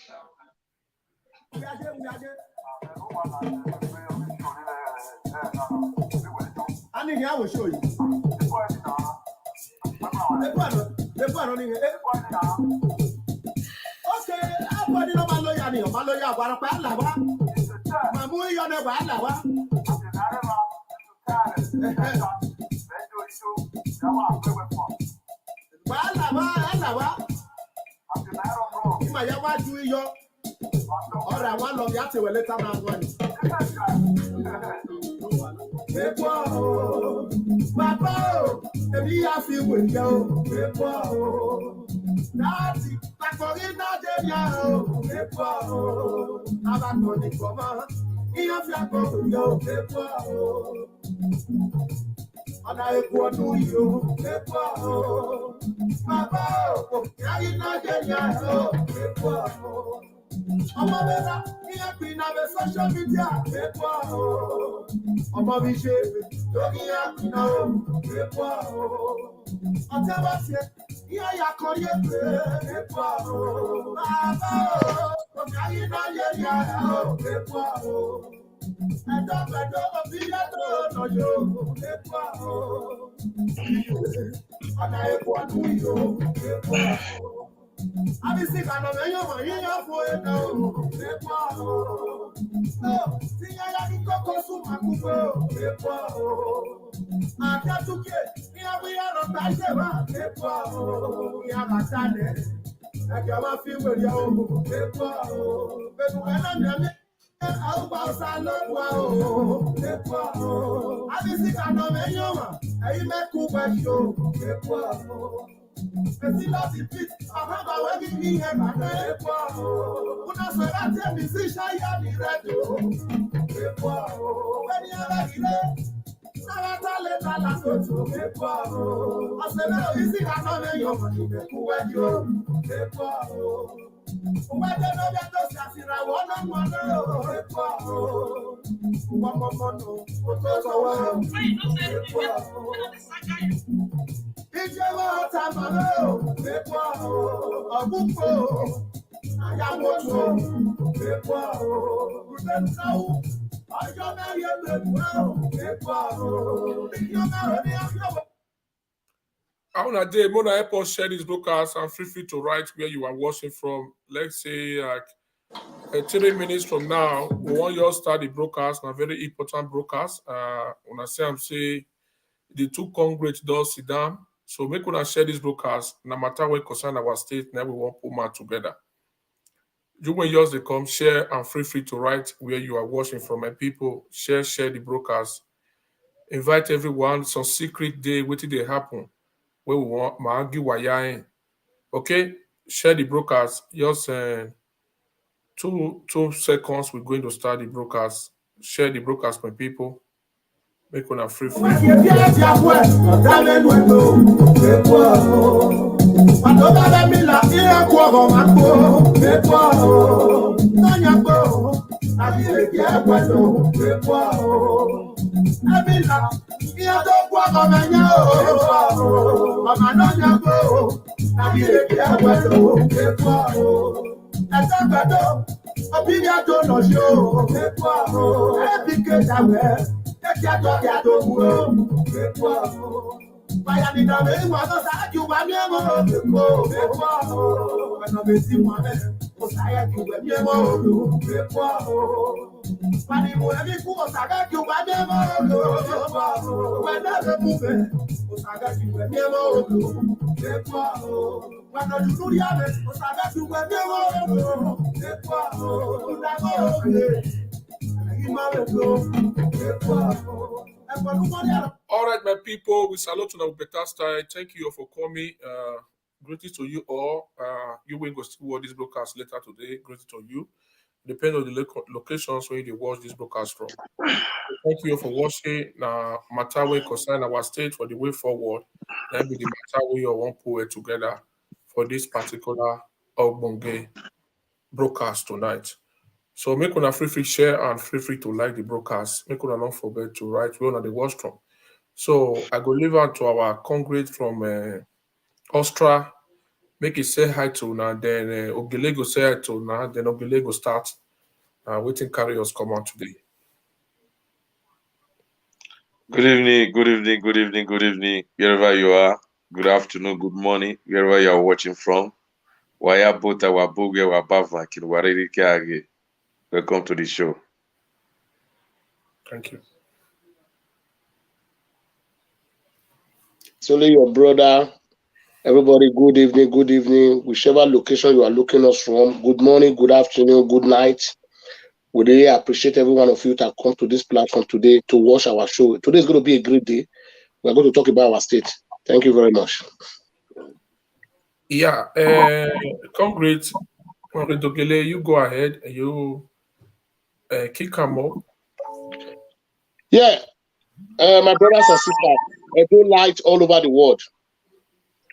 I think I will show you. Okay, everybody know my lawyer. My lawyer, my boy, you're never one of the will later now one. Papa, if you have to with you, that's it. I forget that they are. I'm going to come on. If you go, yo, and I go to you, Papa, you not get your I'm a queen of social media. I'm a vision. Don't I'm sick of your for it now. No, see, I got to go I got to get here. We are on that. We are not standing. I can't feel with you. But when I'm how about I love I'm sick of your I met cool by you. See lots of it. I remember when we here, my name. When I said that, tell me, see, I am the radio. When you are like it, I said, no, you see, I know your money. Who are you? Why don't know that those are if you want to have a book, I am what you I want to Mona Airport share this broadcast and feel free to write where you are watching from. Let's say like 3 minutes from now, we want you to start the broadcast, a very important broadcast. When I say the two congregate does sit down. So make una share this broadcast, no matter what concern our state, now we want to put man together. You when yours they come, share and feel free to write where you are watching from. My people, share the broadcast. Invite everyone. Some secret day, what did they happen? Where we want Maagi Wayain. Okay, share the broadcast. Just 2 seconds. We're going to start the broadcast. Share the broadcast, my people. Make una free. All right, my people, we salute to our better style. Thank you all for coming. Greetings to you all. You will go see this broadcast later today. Greetings to you. Depending on the locations where you watch this broadcast from. Thank you for watching. Now, matter we concern our state for the way forward. Then be the matter we all want to put it together for this particular Ogbonge broadcast tonight. So make una free share and feel free to like the broadcast. Make una not forget to write we on the watchroom. So I go leave on to our congregate from Austria. make it say hi to now, then Ogele go say hi to now, then Ogele go start waiting carry us come on today. Good evening, good evening, good evening, good evening, wherever you are. Good afternoon, good morning, wherever you are watching from. Welcome to the show. Thank you. It's only your brother. Everybody, good evening. Whichever location you are looking us from, good morning, good afternoon, good night. We really appreciate every one of you that come to this platform today to watch our show. Today is going to be a great day. We're going to talk about our state. Thank you very much. Yeah, congrats, Ogele, you go ahead and you kick them up. Yeah, my brothers and sisters, Edo Light all over the world.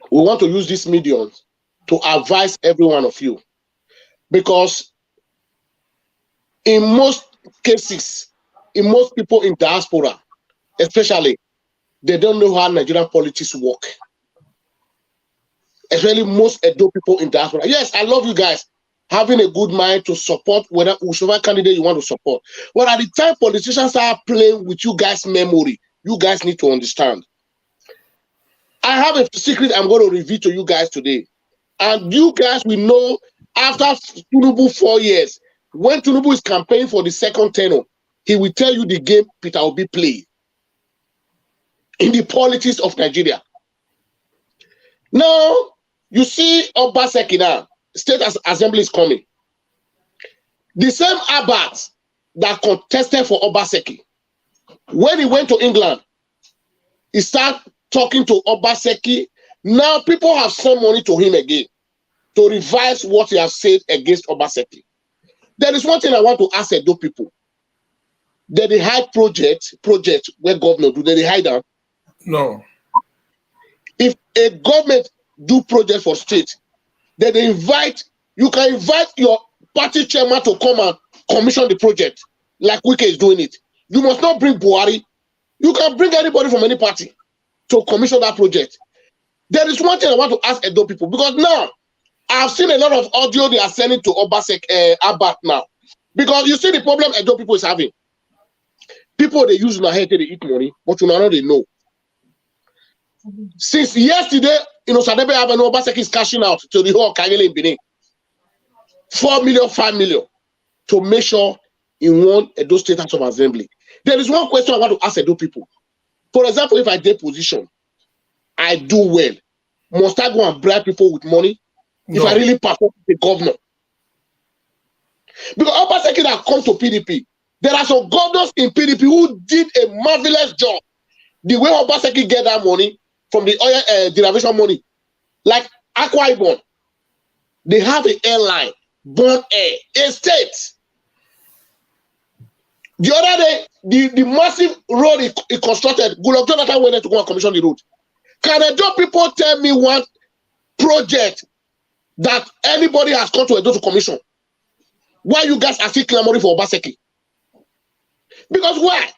We want to use this medium to advise every one of you, because in most cases, in most people in diaspora, especially, they don't know how Nigerian politics work. Especially most Edo people in diaspora. Yes, I love you guys having a good mind to support whichever candidate you want to support. But at the time politicians are playing with you guys' memory, you guys need to understand. I have a secret I'm going to reveal to you guys today. And you guys will know after Tinubu 4 years, when Tinubu is campaigning for the second tenure, he will tell you the game Peter Obi played in the politics of Nigeria. Now, you see Obaseki now, State Assembly is coming. The same Abat that contested for Obaseki, when he went to England, he started talking to Obaseki. Now people have sent money to him again to revise what he has said against Obaseki. There is one thing I want to ask Edo people. Did they hide project where governor do they hide them? No. If a government do project for state, then they you can invite your party chairman to come and commission the project, like Wike is doing it. You must not bring Buhari. You can bring anybody from any party to commission that project. There is one thing I want to ask Edo people, because now I've seen a lot of audio they are sending to Obaseki Abat now. Because you see the problem Edo people is having. People they use in their head to eat money, but you know they know. Since yesterday, Sadebe Avenue, Obaseki is cashing out to the whole Kagele in Benin. 4 million, 5 million to make sure he won Edo State House of Assembly. There is one question I want to ask Edo people. For example, if I take position, I do well. Must I go and bribe people with money? No. If I really perform the governor? Because Obaseki that come to PDP, there are some governors in PDP who did a marvelous job. The way Obaseki get that money from the oil derivation money, like Akwa Ibom, they have an airline, Born Air, a state. The other day, the massive road he constructed, Goodluck Jonathan went there to go and commission the road. Can the job people tell me one project that anybody has come to Edo to commission? Why you guys are still clamoring for Obaseki? Because why?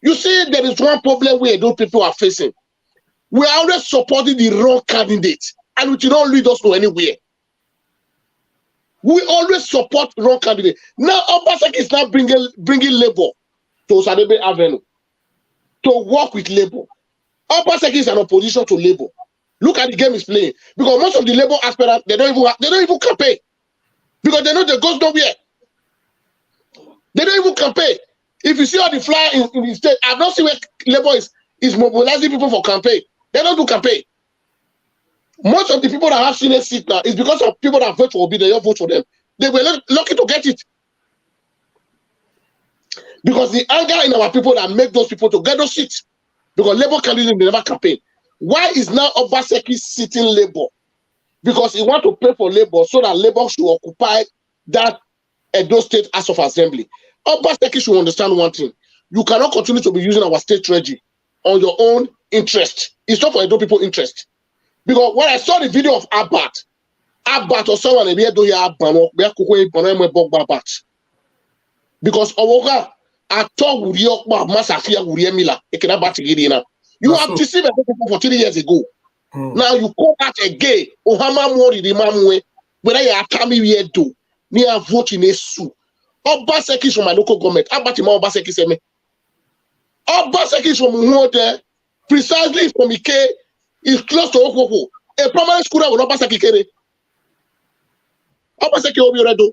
You see, there is one problem where Edo people are facing. We are always supporting the wrong candidate, and it will not lead us to anywhere. We always support wrong candidate. Now Obaseki is now bringing labor to Sadebe Avenue to work with labor. Obaseki is an opposition to labor. Look at the game he's playing, because most of the labor aspirants they don't even campaign, because they know they goes nowhere. They don't even campaign. If you see all the flyer in the state, I've not seen where labor is mobilizing people for campaign. They don't do campaign. Most of the people that have senior seat now is because of people that vote for Obi, they don't vote for them. They were lucky to get it. Because the anger in our people that make those people to get those seats. Because Labour candidates they never campaign. Why is now Obaseki sitting Labour? Because he want to pay for Labour so that Labour should occupy that Edo State House of Assembly. Obaseki should understand one thing. You cannot continue to be using our state treasury on your own interest. It's not for Edo people interest. Because when I saw the video of Abat or someone here do here because Owoka I talk with you Masafia Mila you have deceived people for 3 years ago. Now you call that a gay. Ohama Mori the Mamwe. Whether you are Tami Yedo. Near voting a su. Obaseki is from my local government. Abatima Obaseki Seme. Obaseki is from Mwote. Precisely from Ike. Is close to Okoko. A permanent school with Obaseki Kere. Obaseki Obiredo.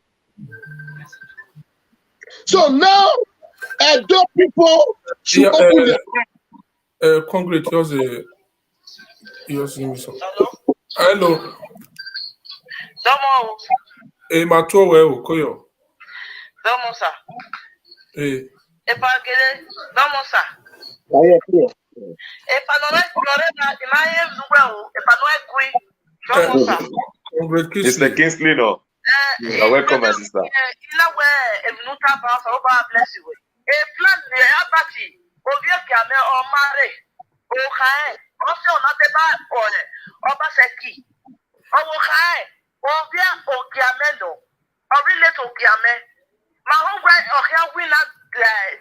So now, Edo people should open their Congress, yours Hello. Domo. Mato we koyo. Domo sa. Epagele. Domo sa. Epanole na imaye mwe epanole kui. Domo sa. Mr. Kingsley, no. You're welcome, my sister. Ilawe enuta ba so ba bless you. E plan le abati. Ovie kiame o mare. O kai. O se ona te ba ore. Obaseki. O kai. Ovie o kiame no. O relate o kiame. Ma ho gwa o kia wina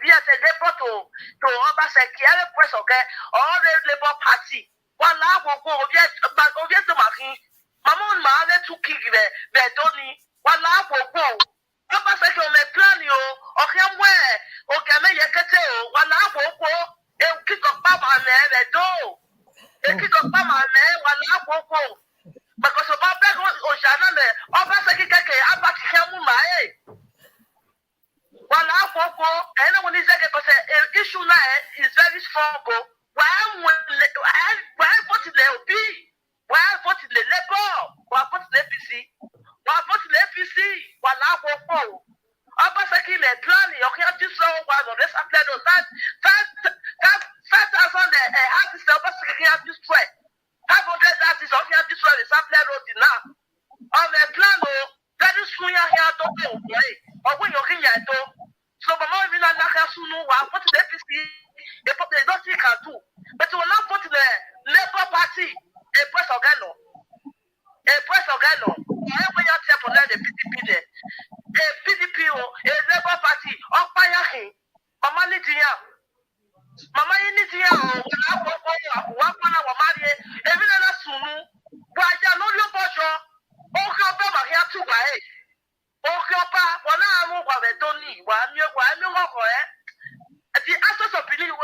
via se depot to Obaseki ele press oge or Labour Party. Wala go ovie to makin. Mamon ma ave tu kigre ve doni wala gogo Obaseki o me plan yo o kemwe o keme yekete o wala gogo e kiko pa ma me ve do e kiko pa ma me wala gogo because o ba o jana me Obaseki keke abati kemu ma wala gogo ene woni zeke because issue na is very strong go why what le obi. Why vote the Labour? Why vote the APC? Why vote the APC? Why not go? Obaseki le plan yo kia diso wa no this apply no that 5,000 artists Obaseki kia destroy 500 artists o kia destroy the supply road now on the plan o very soon ya here to be o when yo kinya to so mama even na ka sunu wa vote the APC they don't think can do but we not vote the Labour Party. A press organo. When you tell for the PDP there, a PDP or a Labour Party, or Payahi, Mama Nitia, Mama Nitia, one Mari, even a Sunu, why you know your bosho, or Kapa here to buy. Or Kapa, one hour of a Tony, one year, the answers of belief,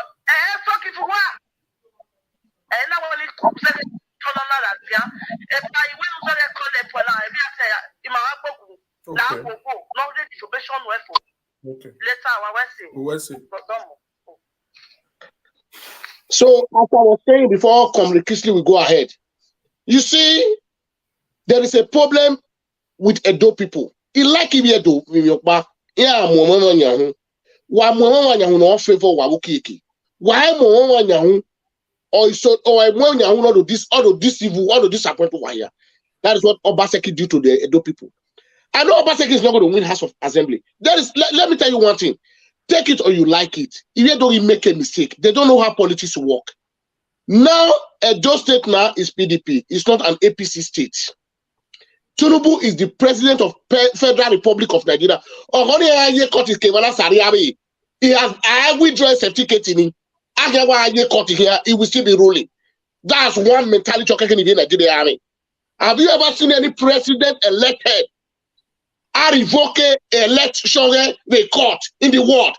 fucking for what? And now only So, as I was saying before, communication will go ahead. You see, there is a problem with Edo people. It like if Edo, yeah, no favor why or all of this evil, all of this disappointment here. That is what Obaseki did to the Edo people. I know Obaseki is not going to win House of Assembly. Let me tell you one thing. Take it or you like it. If you don't make a mistake, they don't know how politics work. Now, Edo State now is PDP. It's not an APC state. Tinubu is the president of Federal Republic of Nigeria. He has withdrawn certificate in him. It will still be ruling. That's one mentality in Nigeria army. Have you ever seen any president elected revoke election record in the world?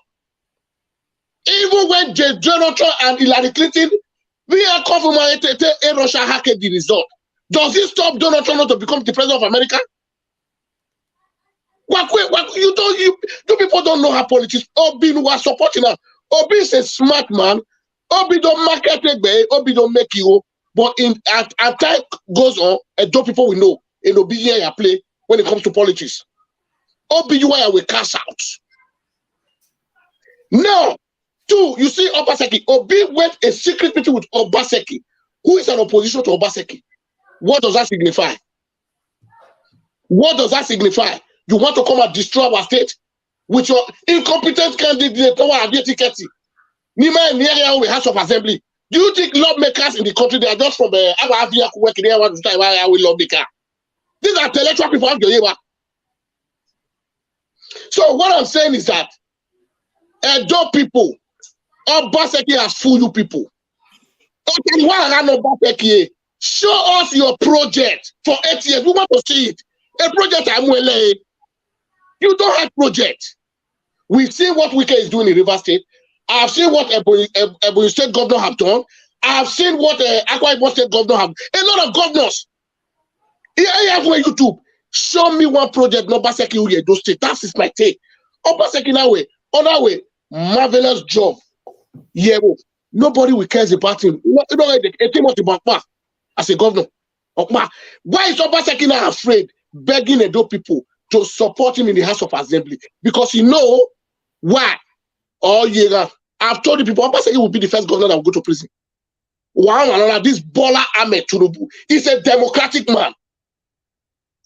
Even when Donald Trump and Hillary Clinton we are confirmed Russia hacked the result. Does it stop Donald Trump not to become the president of America? You people don't know how politics. Obi was supporting her. Obi is a smart man. Obi don't market it, Obi don't make you. But as time goes on, Edo people will know in Obi here play when it comes to politics. Obi you will cash out. Now, two, you see Obaseki. Obi went a secret meeting with Obaseki, who is an opposition to Obaseki. What does that signify? What does that signify? You want to come and destroy our state with your incompetent candidate? Nima in the area we House of Assembly. Do you think lawmakers in the country they are just from Avia working here? Why we lawmaker? These are intellectual people. So what I'm saying is that Edo people, Obaseki has fooled you people. Show us your project for 8 years. We want to see it. A project Amuele. You don't have project. We've seen what Wike is doing in River State. I've seen what Ebonyi State governor have done. I've seen what Akwa Ibom State governor have. A lot of governors. Here I have on YouTube. Show me one project. Obaseki Edo State. That is my take. Obaseki that way. Other way. Marvelous job. Yeah. Nobody will care about him. You know, a team of the as a governor. Why is Obaseki now afraid begging Edo people to support him in the House of Assembly? Because he know why. Oh yeah, I've told the people Obaseki will be the first governor that will go to prison. Wow, this Bola Ahmed Tinubu is a democratic man.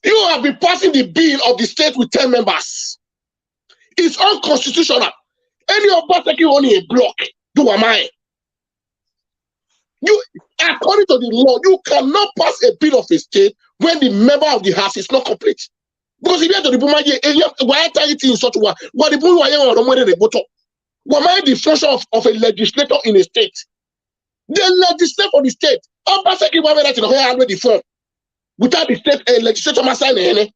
You have been passing the bill of the state with 10 members. It's unconstitutional. Any Obaseki only a block. Do am I? You, according to the law, you cannot pass a bill of a state when the member of the house is not complete. Because if you have to the why target in such a way, what the boy why the function of a legislator in a state? The legislator for the state. Obaseki will have the form without the state legislature must sign it.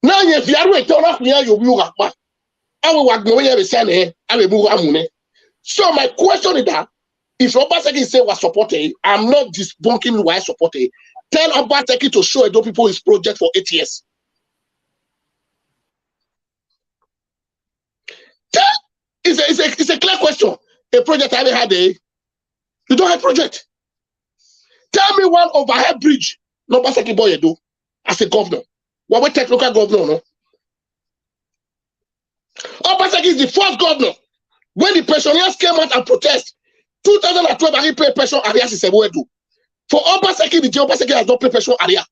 Now if you are turn off near you will back. I will work no way sign it. I will move amune. So my question is that if Obaseki say was supported, I'm not debunking why supported. Tell Obaseki to show Edo people his project for 8 years. It's a clear question. A project I haven't had you don't have project. Tell me one overhead bridge. No Obaseki boy Edo as a governor. What we take local governor, no? Obaseki is the first governor. When the pensioners came out and protest, 2012, I paid pension area is a word. For Obaseki, the Obaseki has not paid pension area.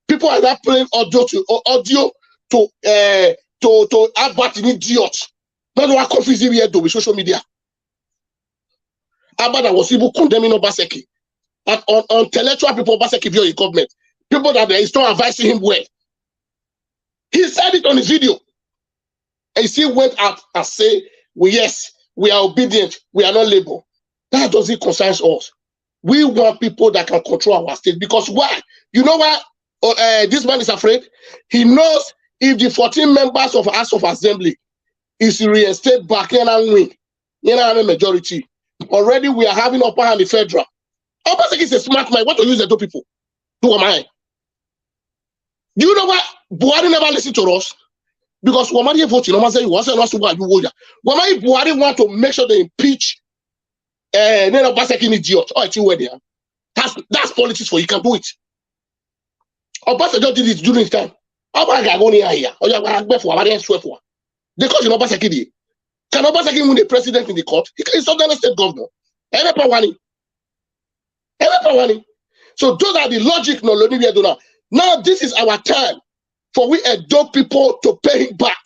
People are not playing audio to Albert in idiot. Not what confusing here with social media. Albert was even condemning Obaseki. And on intellectual people, Obaseki view in government. People that is not advising him well. He said it on his video. And he still went out and said, well, yes, we are obedient, we are not labor. That doesn't concern us. We want people that can control our state. Because why? You know why this man is afraid? He knows if the 14 members of House of Assembly is reinstated back and win, majority. Already we are having upper hand in the federal. Obaseki is a smart man. What to use the two people? Who am I? Do you know why Buhari never listened to us? Because Buhari want to make sure they impeach Obaseki in idiot. Oh, it's you there. That's politics for you. Can do it. Obaseki did it during his time. Here. They call him Obaseki. Can Obaseki win the president in the court? He's not the state governor. So those are the logic no we are doing now. This is our time for we Edo people to pay him back.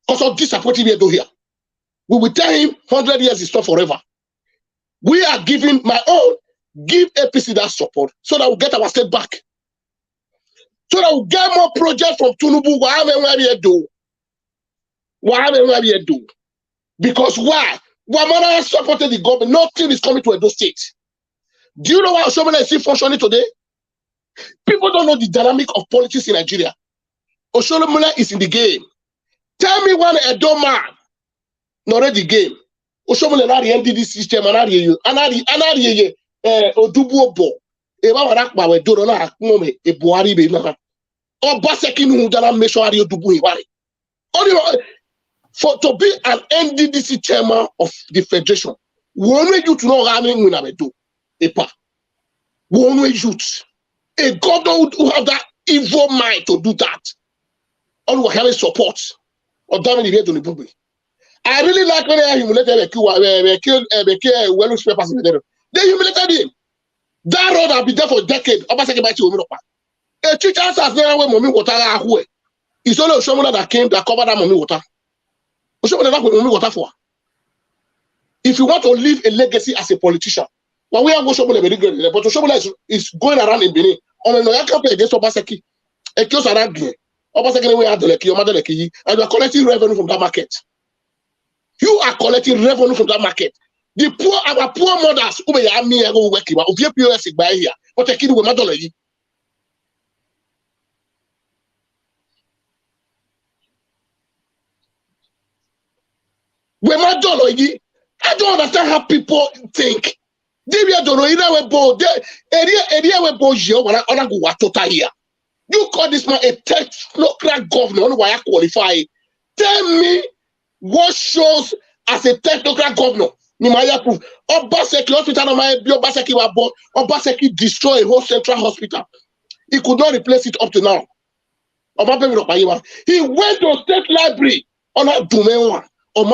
Because of disappointing we do here. We will tell him 100 years is not forever. We are giving give APC that support so that we'll get our state back. So that we'll get more projects from Tinubu, whatever we do. Because why? Wamana has supported the government. Nothing is coming to Edo State. Do you know why Oshomole is still functioning today? People don't know the dynamic of politics in Nigeria. Oshomole is in the game. Tell me one Edo man not the game. Oshomole na the NDD system anari odubuobo. Eba warakba we do na akmome e Buhari be na. Obaseki nu dana make sure ari odubu iwari. Only for to be an NDDC chairman of the federation, one way you to know how many we do. One way youth. A governor who have that evil mind to do that. All we have support. Or damn it, to the I really like when they humiliated Welsh papers. They humiliated him. That road have been there for a decade. A teacher has never went mommy water. It's only Oshomole that came that covered that mommy water. Oshomole that mommy water for. If you want to leave a legacy as a politician, well, we are Oshomole very good, but Oshomole is going around in Benin. On a campaign against Obaseki. A close around here. Obaseki we are and you are collecting revenue from that market. You are collecting revenue from that market. The poor, our poor mothers who may have me go work here, of your POS by here, but a kid with my dollar. With my dollar, I don't understand how people think. They don't know either way, but area where Bojo when I go what total here. You call this man a technocrat governor? Why I qualify? Tell me what shows as a technocrat governor. Nimaya proof. Obaseki hospital no my Obaseki was born. Obaseki destroyed a whole central hospital. He could not replace it up to now. He went to state library on a domain one. Only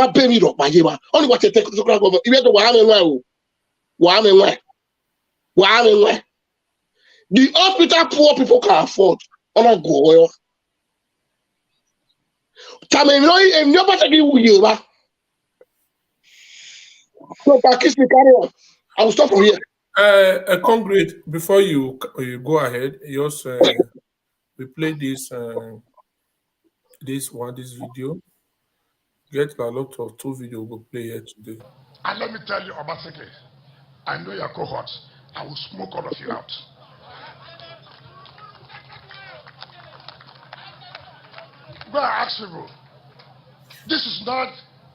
what a technocrat governor. He went to Why? The hospital poor people can afford. On a go well. Tamen and nobody will you. So, Pakistan, carry on. I will stop from here. Concrete, before you go ahead, yours we play this this video. Get a lot of 2 video we'll play here today. And let me tell you, Obaseki, I know your cohorts. I will smoke all of you out. Go and ask people. This is not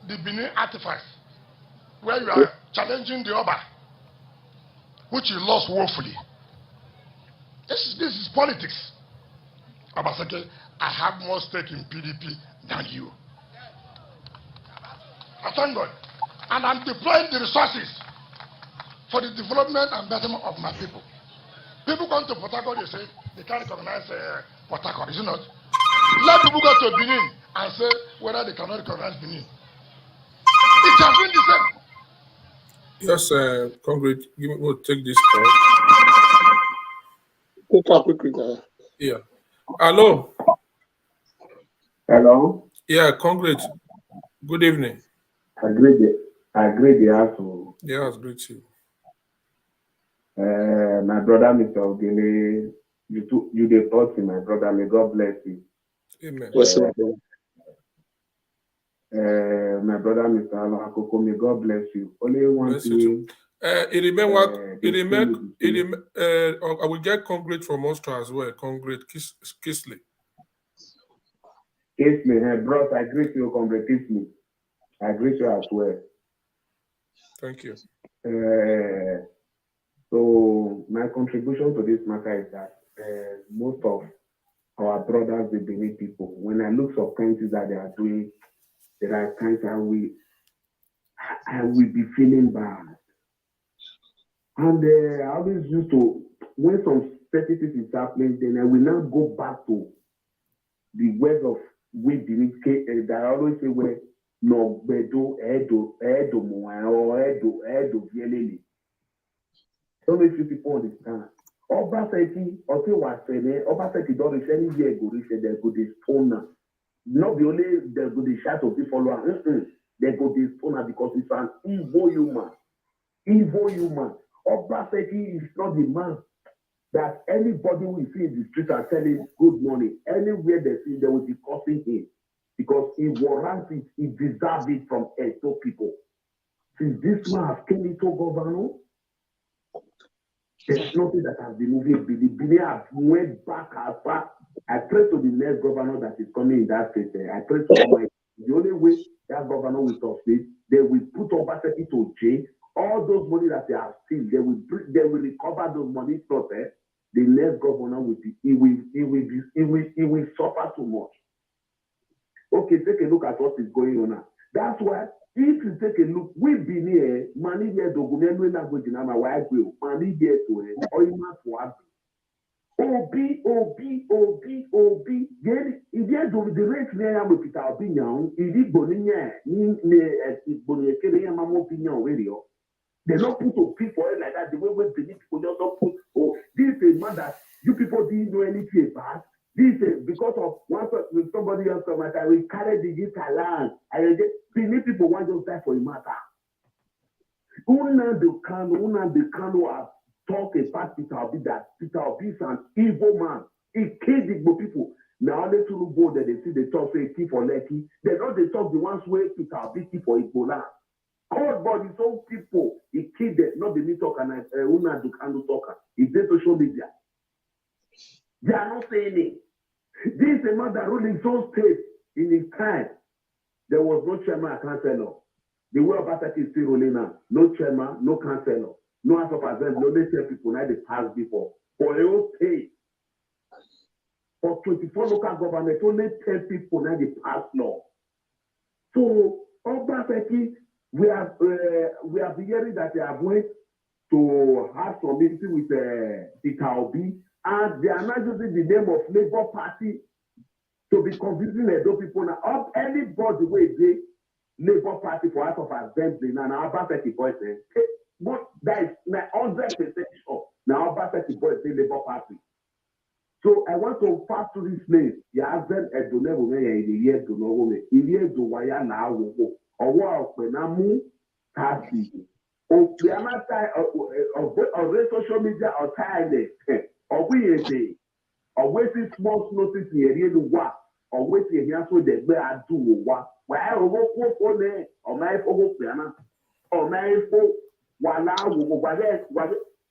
the Benin artifact where you are challenging the Oba, which you lost woefully. This is politics. Obaseki, I have more stake in PDP than you. I thank God. And I'm deploying the resources for the development and betterment of my people. People come to Port Harcourt, they say they can't recognize Port Harcourt, is it not? Let people go to Benin and say whether they cannot recognize Benin. It has been the same. Yes, Concrete, we'll take this call. Yeah. Hello. Hello. Yeah, Concrete. Good evening. I agree the asshole. Yeah, it's great to you. My brother, Mr. Ogele, you the thought my brother. May God bless you. Amen. My brother, Mr. Alakoko, may God bless you. Only one thing. I will get Concrete from Austria as well. Concrete Kisley. Kisley, bros, I greet you, Concrete Kisley. I greet you as well. Thank you. So my contribution to this matter is that most of our brothers, the Benin people, when I look at countries that they are doing, there are times I will be feeling bad. And I always used to, when some certain things is happening, then I will now go back to the words of we Benin that I always say where no bedo edo moa or edo vielele. Don't know if you people understand. Obaseki, or say what say Obaseki don't reach any year go reach they go this owner. Not the only they go the shout of the follower. They go this owner because it's an evil human. Evil human. Obaseki is not the man that anybody will see in the street and tell him good morning. Anywhere they see, they will be cursing him. Because he warrants it, he deserves it from Edo people. Since this man has came into governor, there's nothing that has been moving. Benin has went back as far. I pray to the next governor that is coming in that state. I pray to Almighty. The only way that governor will succeed, they will put Obaseki to jail. All those money that they have seen, they will recover those money. Not the next governor will be. He will suffer too much. Okay, take a look at what is going on now. That's why, if you take a look, we've been here, money here, document language in our wife will, money here to it, or you must want Obi. The rate there with Peter opinion, it is Boninia, Bonia, Mamma opinion radio. They don't put a people for it like that. The way we believe people just don't put, oh, this is a man that you people didn't know anything about. This is because of one person with somebody else from matter. We carry the guitar land. And many people want to die for a matter. Una the Kano have talked about Peter Obi that Peter Obi is an evil man. He killed the people. Now they to go there, they see the talk say keep for Lekki. They know they talk the ones where Peter Obi keep for Igbola. Cold body, some people, he killed them, not the me talk and una do can talk. It's the social media. They are not saying it. This is a man that ruled in some states in his time. There was no chairman, councillor. The way Obaseki is still ruling now. No chairman, no councillor, no house of assembly, no nature people now they passed before. For a whole state. For 24 local government, only 10 people now they pass law. So Obaseki, we have been hearing that they are going to have some meeting with the Obi, and they are not using the name of Labour Party to be confusing Edo people now. Of anybody where they Labour Party for House of Assembly now Obaseki boys say, but that is 100% sure. Now Obaseki boys say Labour Party. So I want to pass to this place. You ask them Edo never in the year to know me. In the year to wire now or Penamu Tasi. Or we are not tired of social media or tired or we say or waiting small notice here the work or waiting here so that we are doing what why over or my for piano or my for one hour what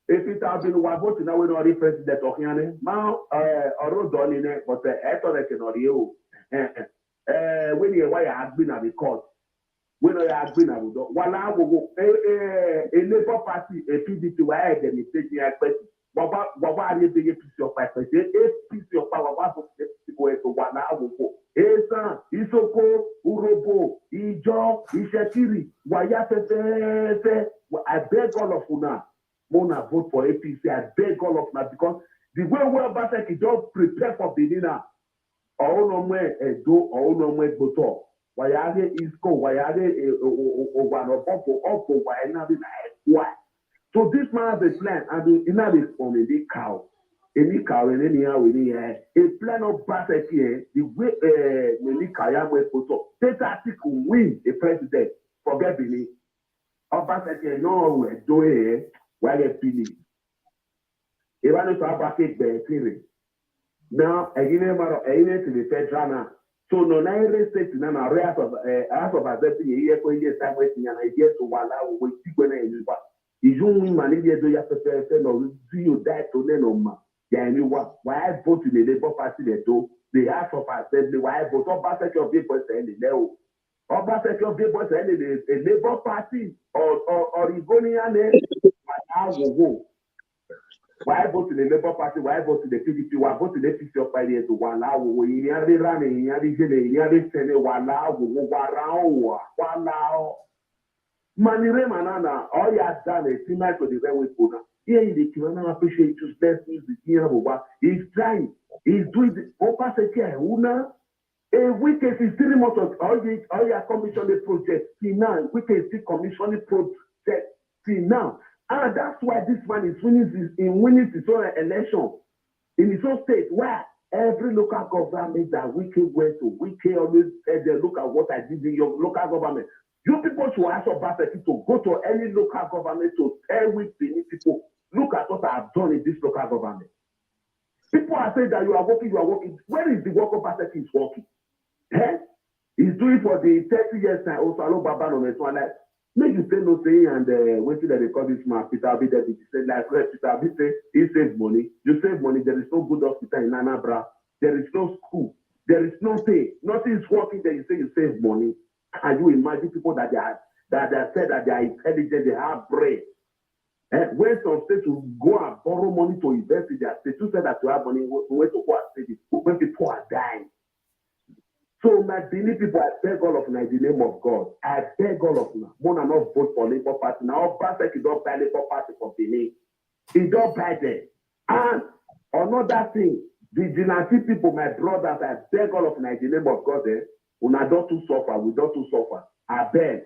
if it has been one vote now we know the president of Yanni now or done in it but I thought I can you when you why I have been at the court when I have been at the one hour a Labour Party a PDP why then you take the question Baba are you being a piece of paper? A piece of power was to go to 1 hour. Esa, Isoko, Urobo, Ijo, Ishakiri, Wayate, I beg all of you now. Mona vote for APC. I beg all of you now because the way Obaseki don't prepare for the dinner. Or no more do or no more voto. Wayade Isko, Wayade Opo, why? So this man has a plan, and in that is from any cow, and anyhow, a plan of Obaseki, the way many Kayamwe photo, this article win a president, forget Billy. Obaseki, no, do it, while they believe. If I know to Obaseki, theory. Now, I give him to the federal now. So, no, I state in an area of Assembly, here for years, time waiting, and I get to 1 hour, we see when I use ils ont une manière de faire no you die to them why vote in the Labour Party the House of Assembly why vote Obaseki of the boys and the Obaseki of the boys and the Labour Party or Igonian why vote in the Labour Party why vote in the PDP why vote in the PDP of Friday to 1 hour we are running Manire manana, all you have done is similar to the railway pona. Here in the Kirana appreciate to best music here. He's trying, he's doing the Obaseki una. A week is 3 months of all your commissioning project. See now, we can see commissioning project. See now, and that's why this man is winning his own election in his own state. Where every local government that we can went to, we can always look at what I did in your local government. You people should ask Obaseki to go to any local government to tell with the people, look at what I have done in this local government. People are saying that you are working. Where is the work Obaseki is working? Eh? He's doing for the 30 years now. Also, hello, Baba, no, one like, make you say no say and wait till they call this man, Peter Abi, that he said, like, Peter Abi say, he saves money. You save money. There is no good hospital in Anambra. There is no school. There is no pay. Nothing is working there. You say you save money. Can you imagine people that they said that they are intelligent, they have brain? When some states will go and borrow money to invest in their state, you said that you have money, when to go and state it, when people are dying. So my Benin people, I beg all of you in the name of God. I beg all of you. Mona not vote for Labour Party. Now, Obaseki don't buy Labour Party for Benin. He don't buy them. And another thing, vigilante people, my brothers, I beg all of you in the name of God. Una don't to suffer, we don't to suffer. I beg.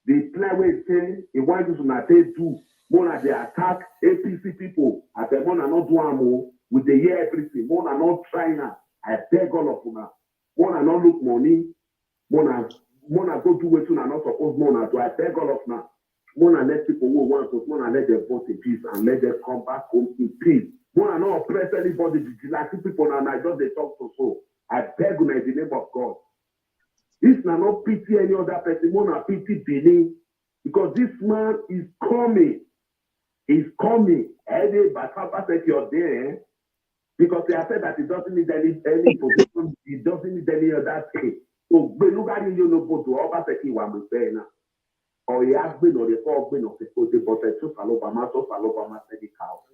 The plan where it say, it wants to do, Mona they attack APC people. I beg Mona not do amo with the year everything. Mona not trying. I beg all of una. Mona not look money. Mona go do what you are not supposed Mona to. I beg all of now. Mona let people who want to. Mona let them vote in peace and let them come back home in peace. Mona not oppress anybody. Vigilante people and I just they talk to so. I beg you in the name of God. This na not pity any other person. Mona pity Benin. because this man is coming. He's coming. Eddie, but Obaseki you're there, because they have said that he doesn't need any position, he doesn't need any other thing. So, Belugari, you know, go to Obaseki, what I'm saying now. Or he has been or the four been of the but so Falobama, said the house.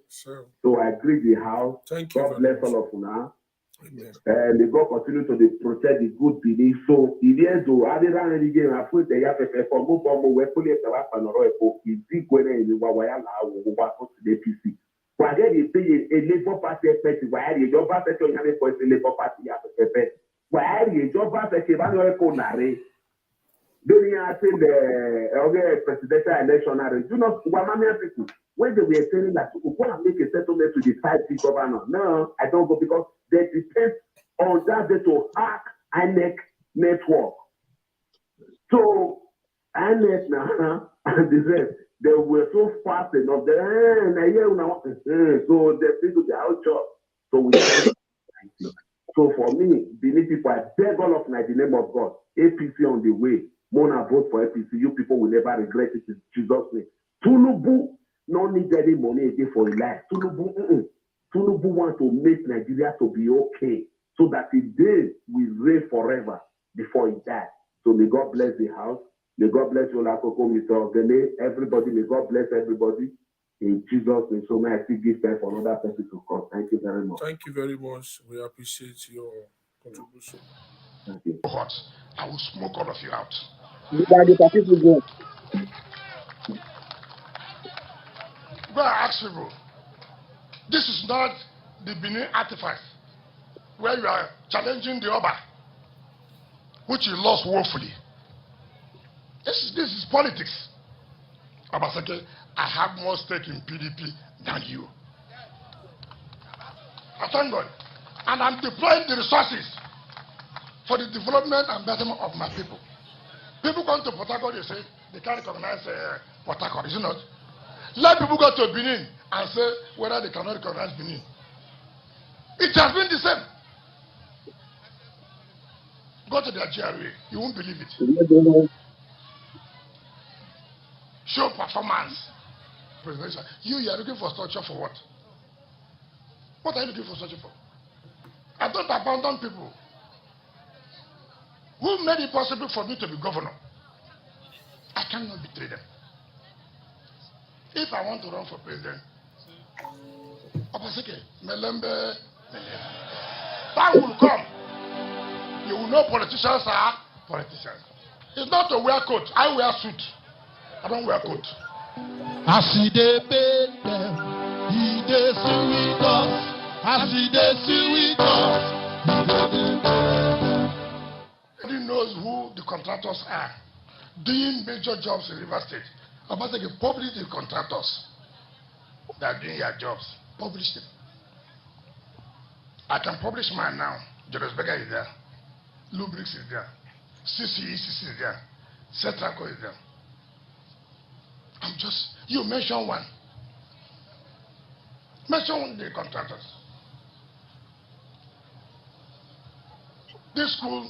So I agree the house. Thank you. God bless all of you now. Amen. And may God continue to protect the good belief. So if you do, I didn't really get my foot. They have to for more we fully have to know if you go in the Wawaya what the PC. Why get you pay a Labour Party party? Why you job party to have for the Labour Party have to pay? Why you job party to have no nare? During the presidential election, do not people. When they were saying that we want to make a settlement to decide the governor, no, I don't go because they depend on that they to hack INEC network. So INEC now and the rest, they were so fast enough. So they feel the outshot. So we so for me, beneath people, I beg all of in the name of God, APC on the way. Mona vote for APC. You people will never regret it in Jesus' name. Tunubu no need any money again for his life. Tunubu want to make Nigeria to be okay so that the day will reign forever before he dies. So may God bless the house. May God bless you, Lakoko, Mr. Ogene, everybody. May God bless everybody in Jesus' name. So may I still give time for another person to come. Thank you very much. Thank you very much. We appreciate your contribution. Thank you. I will smoke all of you out. But I ask you, this is not the Benin artifice where you are challenging the Oba, which you lost woefully. This is politics. Obaseki, I have more stake in PDP than you. I thank God. And I'm deploying the resources for the development and betterment of my people. People come to Port Harcourt, they say they can't recognize Port Harcourt, is it not? Let people go to Benin and say whether they cannot recognize Benin. It has been the same. Go to their GRA, you won't believe it. Show performance. Presidential. You are looking for structure for what? What are you looking for structure for? I don't abandon people. Who made it possible for me to be governor? I cannot betray them. If I want to run for president, Obaseki, Melembe, time will come. You will know politicians are politicians. It's not to wear coat. I wear suit. I don't wear coat. I see they pay them. He they see with us. I see they see with us. Nobody knows who the contractors are doing major jobs in River State. Obaseki, publish the contractors that are doing your jobs. Publish them. I can publish mine now. Jonas Becker is there. Lubrix is there. CCECC is there. Cetraco is there. I'm just, you mention one. Mention the contractors. This school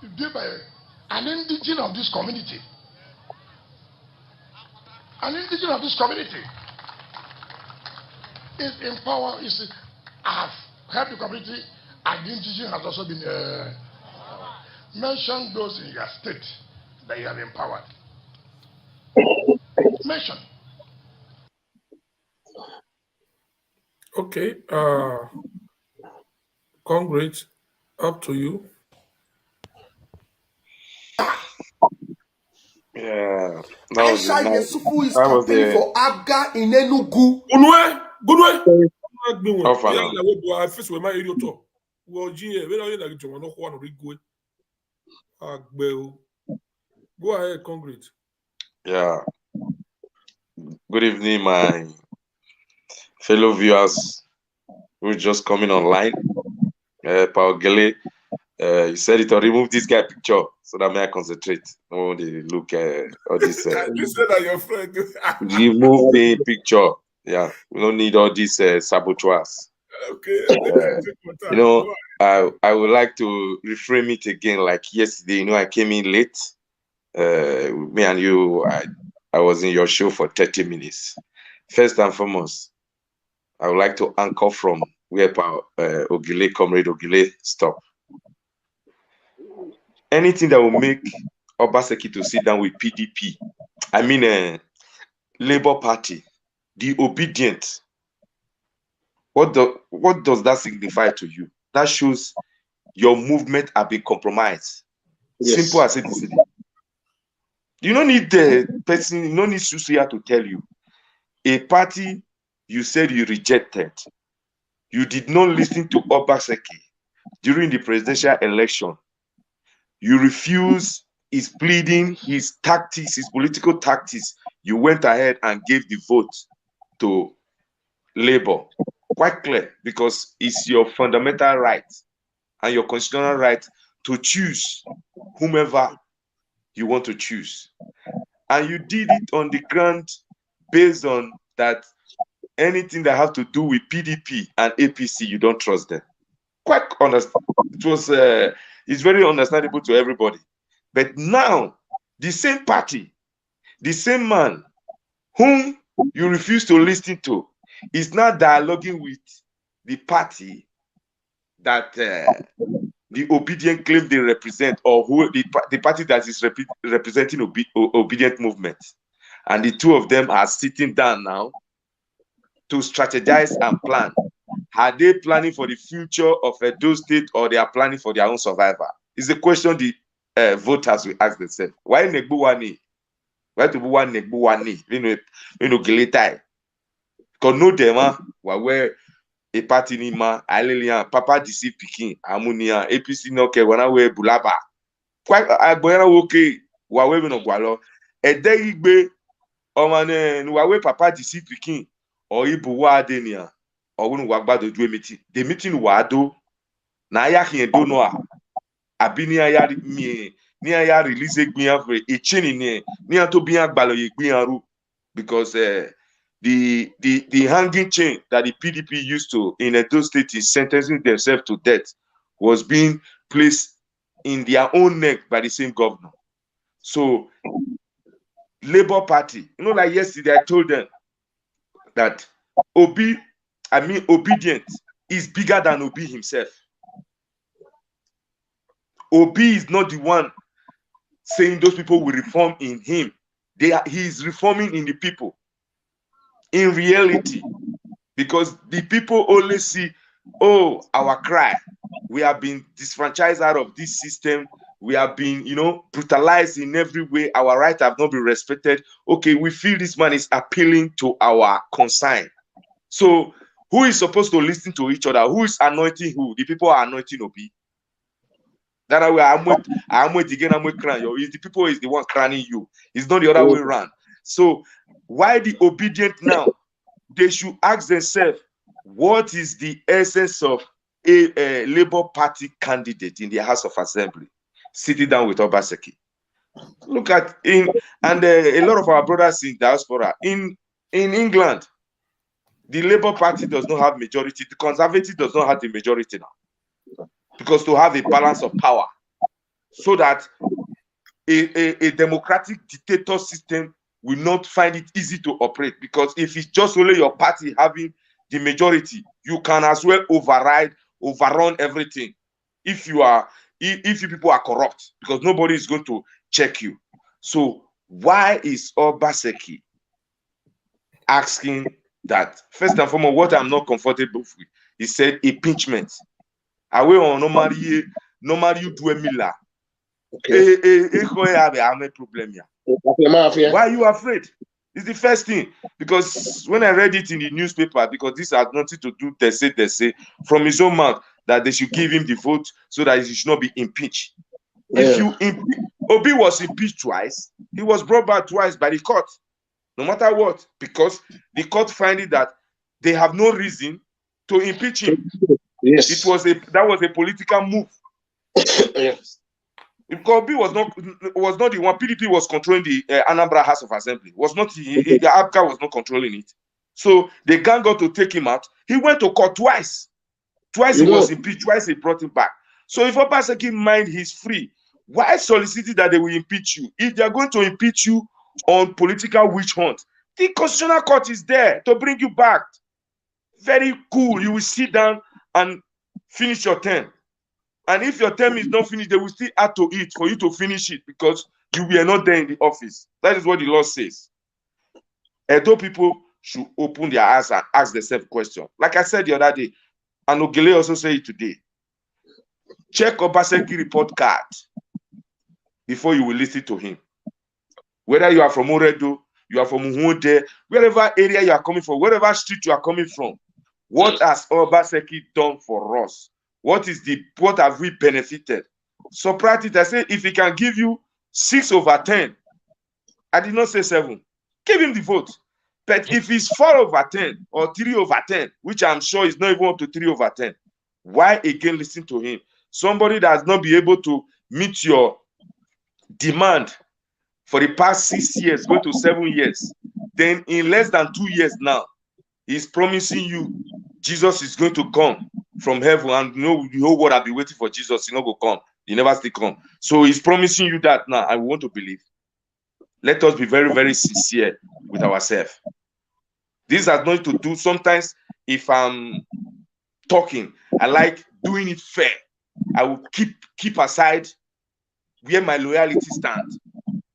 is built by an indigene of this community. An indigene of this community is empowered. I have helped the community, and the indigene has also been mention those in your state that you have empowered. Mention. Okay. Congrats. Up to you. Yeah. Aisha Yesufu is campaigning for Abga in Enugu. Good Go ahead, Congrats. Yeah. Good evening, my fellow viewers who just coming online. Paul Gele, you said it, or remove this guy picture so that may I concentrate. Oh, they look all this. You said that your friend. Remove the picture. Yeah, we don't need all these saboteurs. Okay. You know, I would like to reframe it again. Like yesterday, you know, I came in late. Me and you, I was in your show for 30 minutes. First and foremost, I would like to anchor from where Ogile, Comrade Ogile, stop. Anything that will make Obaseki to sit down with PDP, I mean Labour Party, the obedient, what does that signify to you? That shows your movement have been compromised. Yes. Simple as it is. You don't need the person, you don't need Susuya to tell you. A party you said you rejected, you did not listen to Obaseki during the presidential election. You refused his pleading, his tactics, his political tactics. You went ahead and gave the vote to Labour. Quite clear, because it's your fundamental right and your constitutional right to choose whomever you want to choose. And you did it on the ground based on that anything that has to do with PDP and APC, you don't trust them. Quite honest. It's very understandable to everybody. But now, the same party, the same man whom you refuse to listen to is now dialoguing with the party that the obedient claim they represent, or who the party that is representing obedient movement. And the two of them are sitting down now to strategize and plan. Are they planning for the future of Edo State, or they are planning for their own survival? It's a question the voters will ask themselves. Why Negbuwani? Why to buwa Negbuwani? You know, Geletai. Because no dema, where a party ni ma, Alelian, Papa DC Pikin, Amunia, APC no ke wana we bulaba. Quite agboyana woke, wawe no gwalo. E dey igbe, omane, wawe Papa DC Pikin, or ibuwa adenia. Or wagba do meeting. The meeting wado na ya do no abini ya mi ni ya release gbian for e chini ni to bian gbalo ye gbian ru, because the hanging chain that the PDP used to in Edo State is sentencing themselves to death was being placed in their own neck by the same governor. So Labour Party, like yesterday I told them that obedient is bigger than Obi himself. Obi is not the one saying those people will reform in him. He is reforming in the people. In reality, because the people only see, oh, our cry. We have been disfranchised out of this system. We have been, brutalized in every way. Our rights have not been respected. Okay, we feel this man is appealing to our concern. So who is supposed to listen to each other? Who is anointing who? The people are anointing Obi. That way, I'm crying. The people is the one crying you. It's not the other way around. So why the obedient now? They should ask themselves, what is the essence of a Labour Party candidate in the House of Assembly sitting down with Obaseki? Look at a lot of our brothers in diaspora in England. The Labour Party does not have majority. The Conservative does not have the majority now, because to have a balance of power, so that a democratic dictator system will not find it easy to operate. Because if it's just only your party having the majority, you can as well overrun everything. If you people are corrupt, because nobody is going to check you. So why is Obaseki asking that? First and foremost, what I'm not comfortable with, he said impeachment. Away on normally you do a miller. Why are you afraid? It's the first thing. Because when I read it in the newspaper, because this has nothing to do, they say from his own mouth that they should give him the vote so that he should not be impeached. Yeah. If Obi was impeached twice, he was brought back twice by the court, no matter what, because the court finding that they have no reason to impeach him. Yes. That was a political move. Yes. Because Obi was not the one. PDP was controlling the Anambra House of Assembly. The APCA was not controlling it. So the gang got to take him out. He went to court twice. Twice he was impeached. Twice he brought him back. So if Obaseki mind, he's free. Why soliciting that they will impeach you? If they are going to impeach you on political witch hunt, the Constitutional Court is there to bring you back. Very cool. You will sit down and finish your term. And if your term is not finished, they will still add to it for you to finish it because you were not there in the office. That is what the law says. Edo people should open their eyes and ask themselves questions. Like I said the other day, and Ogele also said it today. Check Obaseki report card before you will listen to him. Whether you are from Oredo, you are from Uhunde, wherever area you are coming from, wherever street you are coming from, what has Obaseki done for us? What have we benefited? So practice, I say, if he can give you 6/10, I did not say 7, give him the vote. But if it's 4/10 or 3/10, which I'm sure is not even up to 3/10, why again listen to him? Somebody that has not been able to meet your demand for the past 6 years, going to 7 years, then in less than 2 years now, he's promising you Jesus is going to come from heaven, and you know the whole world have been waiting for Jesus. He not go come. He never still come. So he's promising you that now. I want to believe. Let us be very, very sincere with ourselves. This has nothing to do. Sometimes, if I'm talking, I like doing it fair. I will keep aside where my loyalty stands.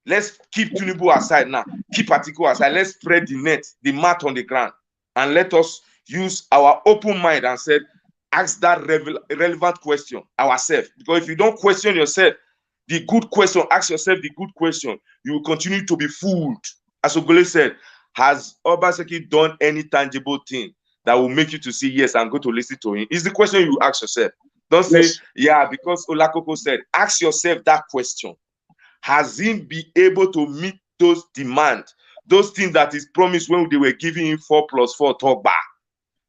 Let's keep Tinubu aside now. Keep Atiku aside. Let's spread the net, the mat on the ground, and let us use our open mind and say, ask that relevant question ourselves. Because if you don't question yourself, the good question, ask yourself the good question, you will continue to be fooled. As Ogole said, has Obaseki done any tangible thing that will make you to say, yes, I'm going to listen to him? Is the question you ask yourself. Don't say, yeah, because Olakoko said, ask yourself that question. Has he been able to meet those demands, those things that is promised when they were giving him 4+4 talk back?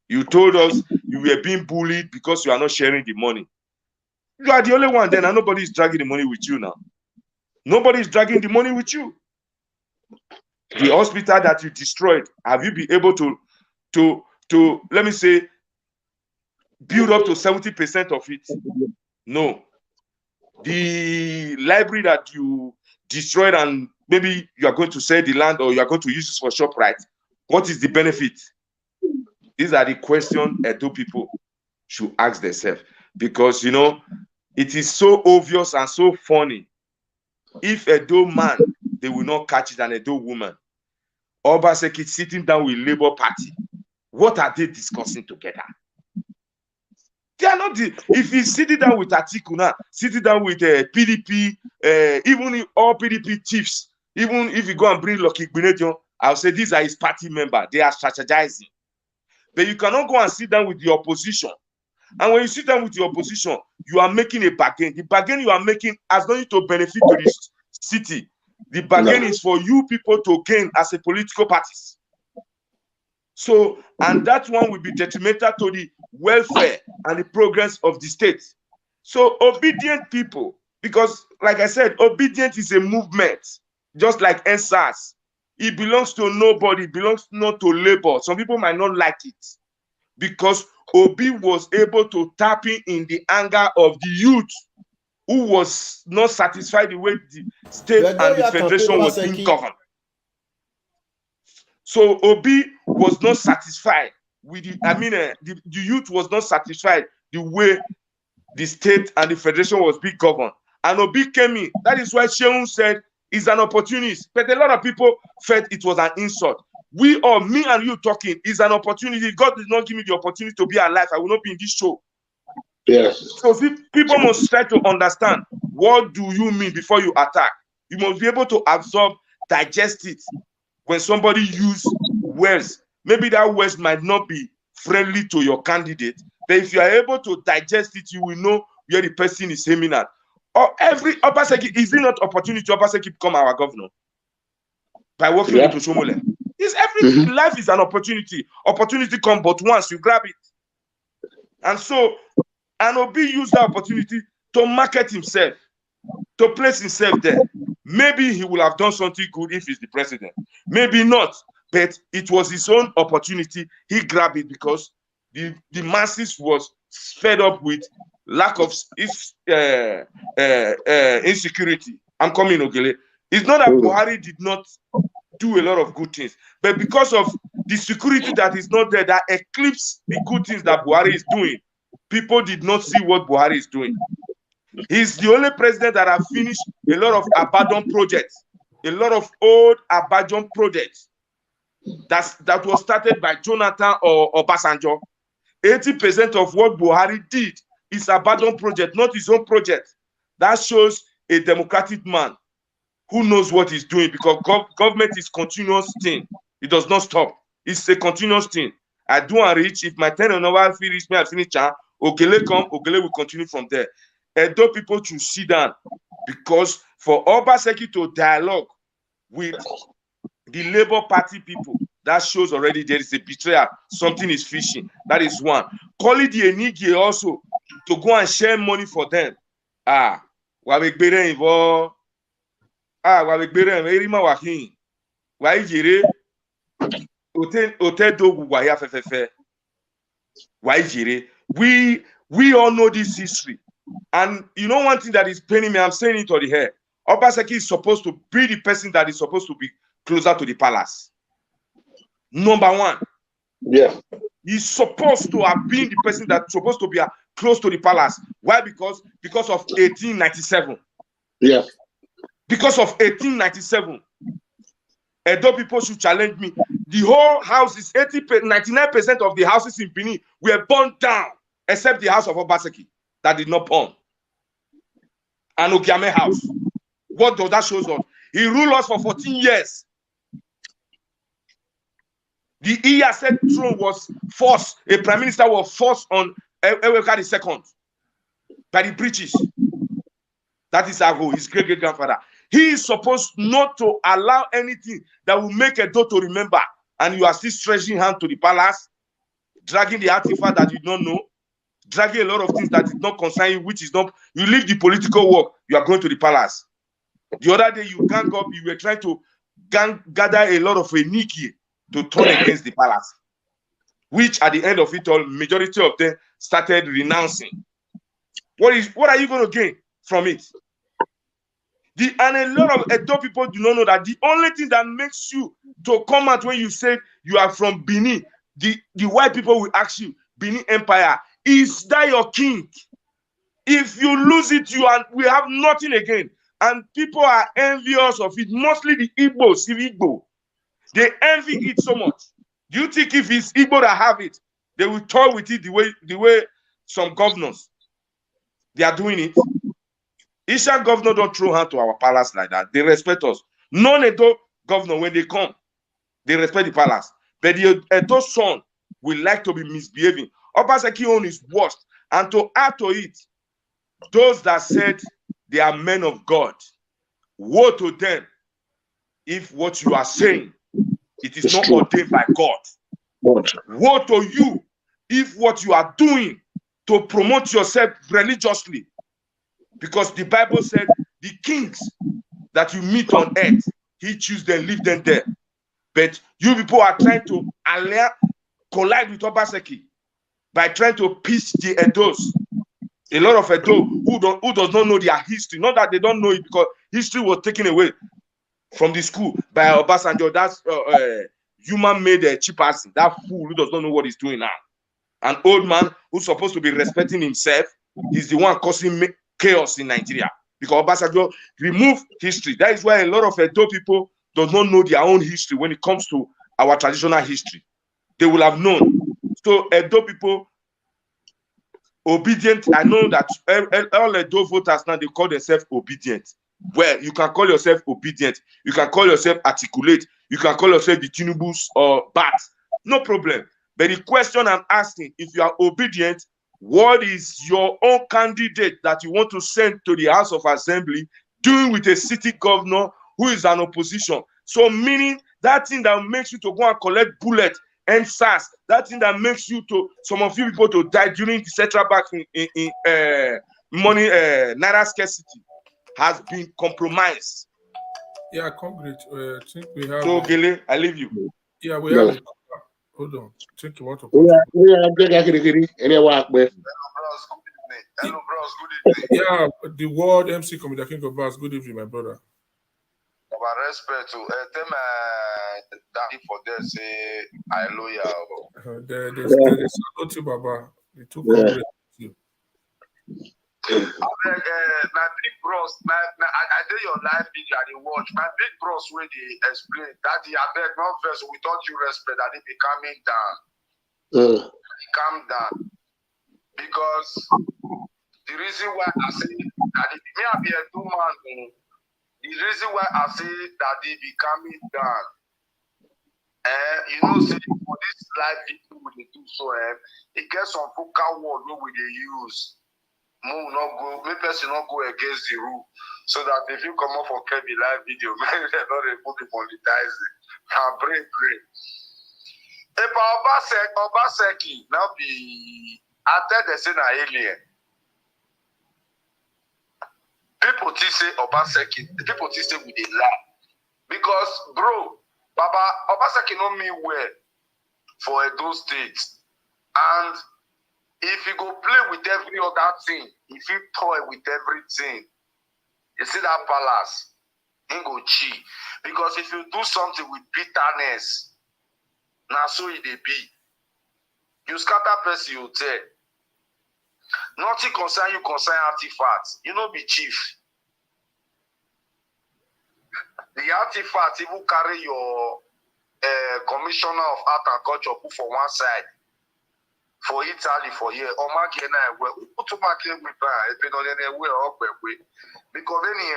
You told us you were being bullied because you are not sharing the money. You are the only one then, and nobody is dragging the money with you now. Nobody is dragging the money with you. The hospital that you destroyed, have you been able to let me say, build up to 70% of it? No. The library that you destroyed and maybe you are going to sell the land or you are going to use it for ShopRite, what is the benefit? These are the questions Edo people should ask themselves, because you know it is so obvious and so funny. If Edo man, they will not catch it, an Edo woman. Obaseki sitting down with Labour Party. What are they discussing together? They are not. If he's sitting down with Atiku now, sitting down with PDP, even all PDP chiefs, even if you go and bring Lucky Gbenedion, I'll say these are his party members. They are strategizing. But you cannot go and sit down with the opposition. And when you sit down with the opposition, you are making a bargain. The bargain you are making has nothing to benefit to the city. The bargain is for you people to gain as a political parties. So, and that one will be detrimental to the welfare and the progress of the state. So, obedient people, because like I said, obedience is a movement, just like NSAS. It belongs to nobody, it belongs not to labor. Some people might not like it because Obi was able to tap in the anger of the youth who was not satisfied the way the state and the federation was being governed. So Obi was not satisfied with the youth was not satisfied the way the state and the federation was being governed. And Obi came in. That is why Sheung said, is an opportunist, but a lot of people felt it was an insult. Me and you talking is an opportunity. If God did not give me the opportunity to be alive, I will not be in this show. Yes. So people must try to understand, what do you mean before you attack? You must be able to absorb, digest it. When somebody uses words, maybe that words might not be friendly to your candidate, but if you are able to digest it, you will know where the person is aiming at. Or every Obaseki, is it not opportunity to Obaseki become our governor? By working with Oshomole. It's every life is an opportunity. Opportunity comes but once, you grab it. And so, and Obi used that opportunity to market himself, to place himself there. Maybe he will have done something good if he's the president. Maybe not, but it was his own opportunity. He grabbed it because the masses was fed up with lack of insecurity. I'm coming, Ogele. It's not that Buhari did not do a lot of good things, but because of the security that is not there, that eclipses the good things that Buhari is doing, people did not see what Buhari is doing. He's the only president that has finished a lot of abandoned projects, a lot of old abandoned projects that was started by Jonathan or Obasanjo. 80% of what Buhari did is abandoned project, not his own project. That shows a democratic man who knows what he's doing, because government is continuous thing. It does not stop. It's a continuous thing. I do and reach. If my 10 or over finish me, I finish. Ogele come, Ogele will continue from there. Edo people should sit down, because for Obaseki to dialogue with the Labour Party people, that shows already there is a betrayal. Something is fishy. That is one. Call it the Enigi also to go and share money for them. Wabekbere involved. Wabekbere Erima Wahin. Why jire? Ote do waya fefefe. Why jire? We all know this history. And you know one thing that is paining me, I'm saying it on the hair. Obaseki is supposed to be the person that is supposed to be closer to the palace. Number one. Yeah. He's supposed to have been the person that's supposed to be close to the palace. Why? Because of 1897. Yeah. Because of 1897. Edo people should challenge me. The whole house is 99% of the houses in Benin were burned down, except the house of Obaseki that did not burn. And Ogiame house. What does that show us? He ruled us for 14 years. The Iyase throne was forced. A prime minister was forced on Eweka II by the British. That is Ago, his great-great-grandfather. He is supposed not to allow anything that will make Edo to remember. And you are still stretching hand to the palace, dragging the artifact that you don't know, dragging a lot of things that did not concern you, which is not. You leave the political work, you are going to the palace. The other day you gang up, you were trying to gather a lot of Eniki to turn against the palace, which at the end of it all, majority of them started renouncing. What are you going to gain from it? And a lot of Edo people do not know that the only thing that makes you to come out when you say you are from Benin, the white people will ask you, Benin Empire, is that your king? If you lose it, we have nothing again. And people are envious of it, mostly the Igbo. They envy it so much. Do you think if it's Igbo that have it, they will toy with it the way some governors, they are doing it? Isha governor don't throw hand to our palace like that. They respect us. Non-Edo governor, when they come, they respect the palace. But the Edo son will like to be misbehaving. Obaseki own is worst. And to add to it, those that said they are men of God, woe to them if what you are saying, it is not ordained by God. Woe to you if what you are doing to promote yourself religiously. Because the Bible said the kings that you meet on earth, he choose them, leave them there. But you people are trying to collide with Obaseki by trying to piece the Edos. A lot of Edo who does not know their history. Not that they don't know it, because history was taken away from the school by Obasanjo. That's human-made cheap person. That fool who does not know what he's doing now. An old man who's supposed to be respecting himself, he's the one causing chaos in Nigeria, because Obasanjo removed history. That is why a lot of Edo people do not know their own history when it comes to our traditional history. They will have known. So Edo people, obedient. I know that all Edo voters now, they call themselves obedient. Well, you can call yourself obedient. You can call yourself articulate. You can call yourself the Tinubus or Bats. No problem. But the question I'm asking, if you are obedient, what is your own candidate that you want to send to the House of Assembly doing with a city governor who is an opposition? So meaning that thing that makes you to go and collect bullets and SARS, that thing that makes you to, some of you people to die during the central bank in money, naira scarcity, has been compromised. Yeah, concrete. I think we have. So Gele, I leave you. Yeah, we have. Hold on. I think you want to. evening. Hello, bros. Good evening. Yeah, the world MC Commander King of Bass. Good evening, my brother. Our respect to tell my daddy for there say I loyal. There's Sanotu Baba. The two comrades. My big bros, I did your live video and you watch. My big bros when they explain that the abeg not first without you respect that they be coming down. Calm down. Because the reason why I say that me I be a two man, the reason why I say that they be coming down. You know, say for this live video we do so it gets some vocal word we they use. Move not go, maybe person not go against the rule. So that if you come up for Kevin live video, maybe they're not able to monetize it. Pray. If Obaseki now be after the same alien. People say Obaseki, people say we dey lie. Because bro, Baba Obaseki know me well for Edo State. And if you go play with every other thing, if you toy with everything, you see that palace, he go cheat. Because if you do something with bitterness, now so it dey be. You scatter person, you tell. Nothing concern you concern artifacts. You know be chief. The artifacts even carry your commissioner of art and culture put for one side. For Italy, for here, or Magena, where we put to market with buy, if you don't know where up way. Because any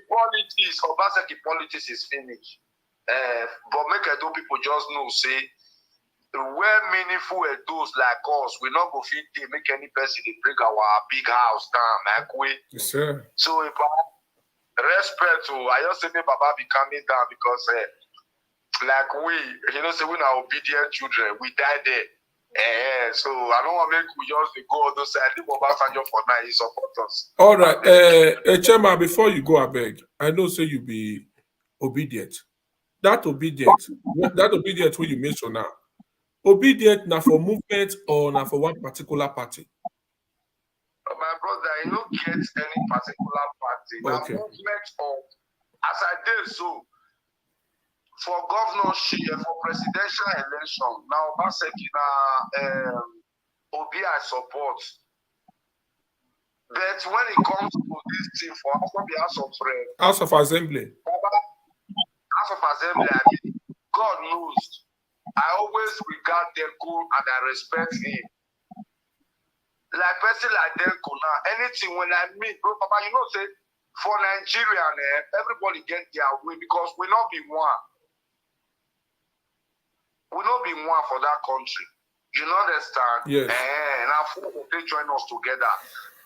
politics, Obaseki politics is finished. But make I do people just know, say, where meaningful those like us, we not go fit to make any person bring our big house down, like we. Yes, sir. So if I respect to, I just say me Baba be coming down because like we, you know, say we are obedient children, we die there. So I don't want to make we just go on those side. I think Baba Sanjo for now, he support us. All right, Chairman, before you go, I beg. I know say you be obedient. That obedient what you mention now. Obedient now for movement or now for one particular party? My brother, I don't get any particular party. Now Okay. movement of, as I did so, for governorship, for presidential election, now Obaseki Obi I support. But when it comes to this thing for House of Assembly. House of Assembly, I mean, God knows. I always regard Denko and I respect him. Like person like Denko now, anything when I meet, bro, Papa, you know, say for Nigeria, everybody get their way because we not be one. We not be one for that country. You know understand? Yes. And I hope they join us together.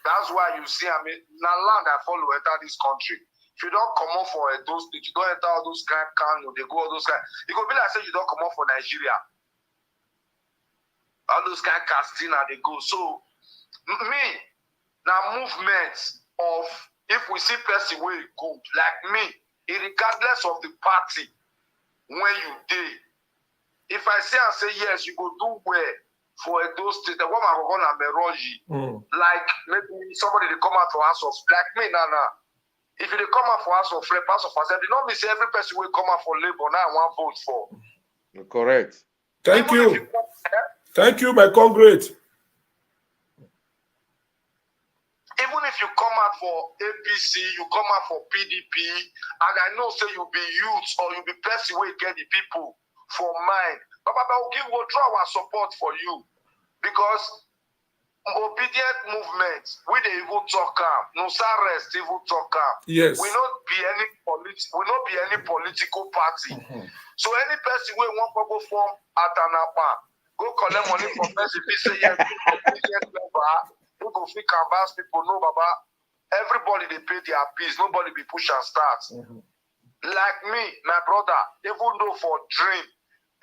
That's why you see, I mean, now land I follow enter this country. If you don't come up for those, you don't enter all those kind of Kano, they go all those kind. It could be like say you don't come up for Nigeria. All those kind of Castina, they go. So me, now movement of if we see person where it good, like me, regardless of the party, when you did. If I say and say yes, you go do well for those State. The woman will go on Meroji. Like maybe somebody they come out for House of like me now. If they come out for House of Rep, House of Assembly, not me say every person will come out for Labour now I want vote for. Correct. Thank you. Thank you, my comrade. Even if you come out for APC, you come out for PDP, and I know say you be youth or you be person where get the people for mine. But we'll draw our support for you because obedient movement, we they even talk no rest even talk Yes. We not be any political party. So any person we want to go form at Anapa, go collect money from person, say yes, we go fit canvas people, no Baba. Everybody they pay their fees, nobody be push and start. Like me, my brother, even though for dream,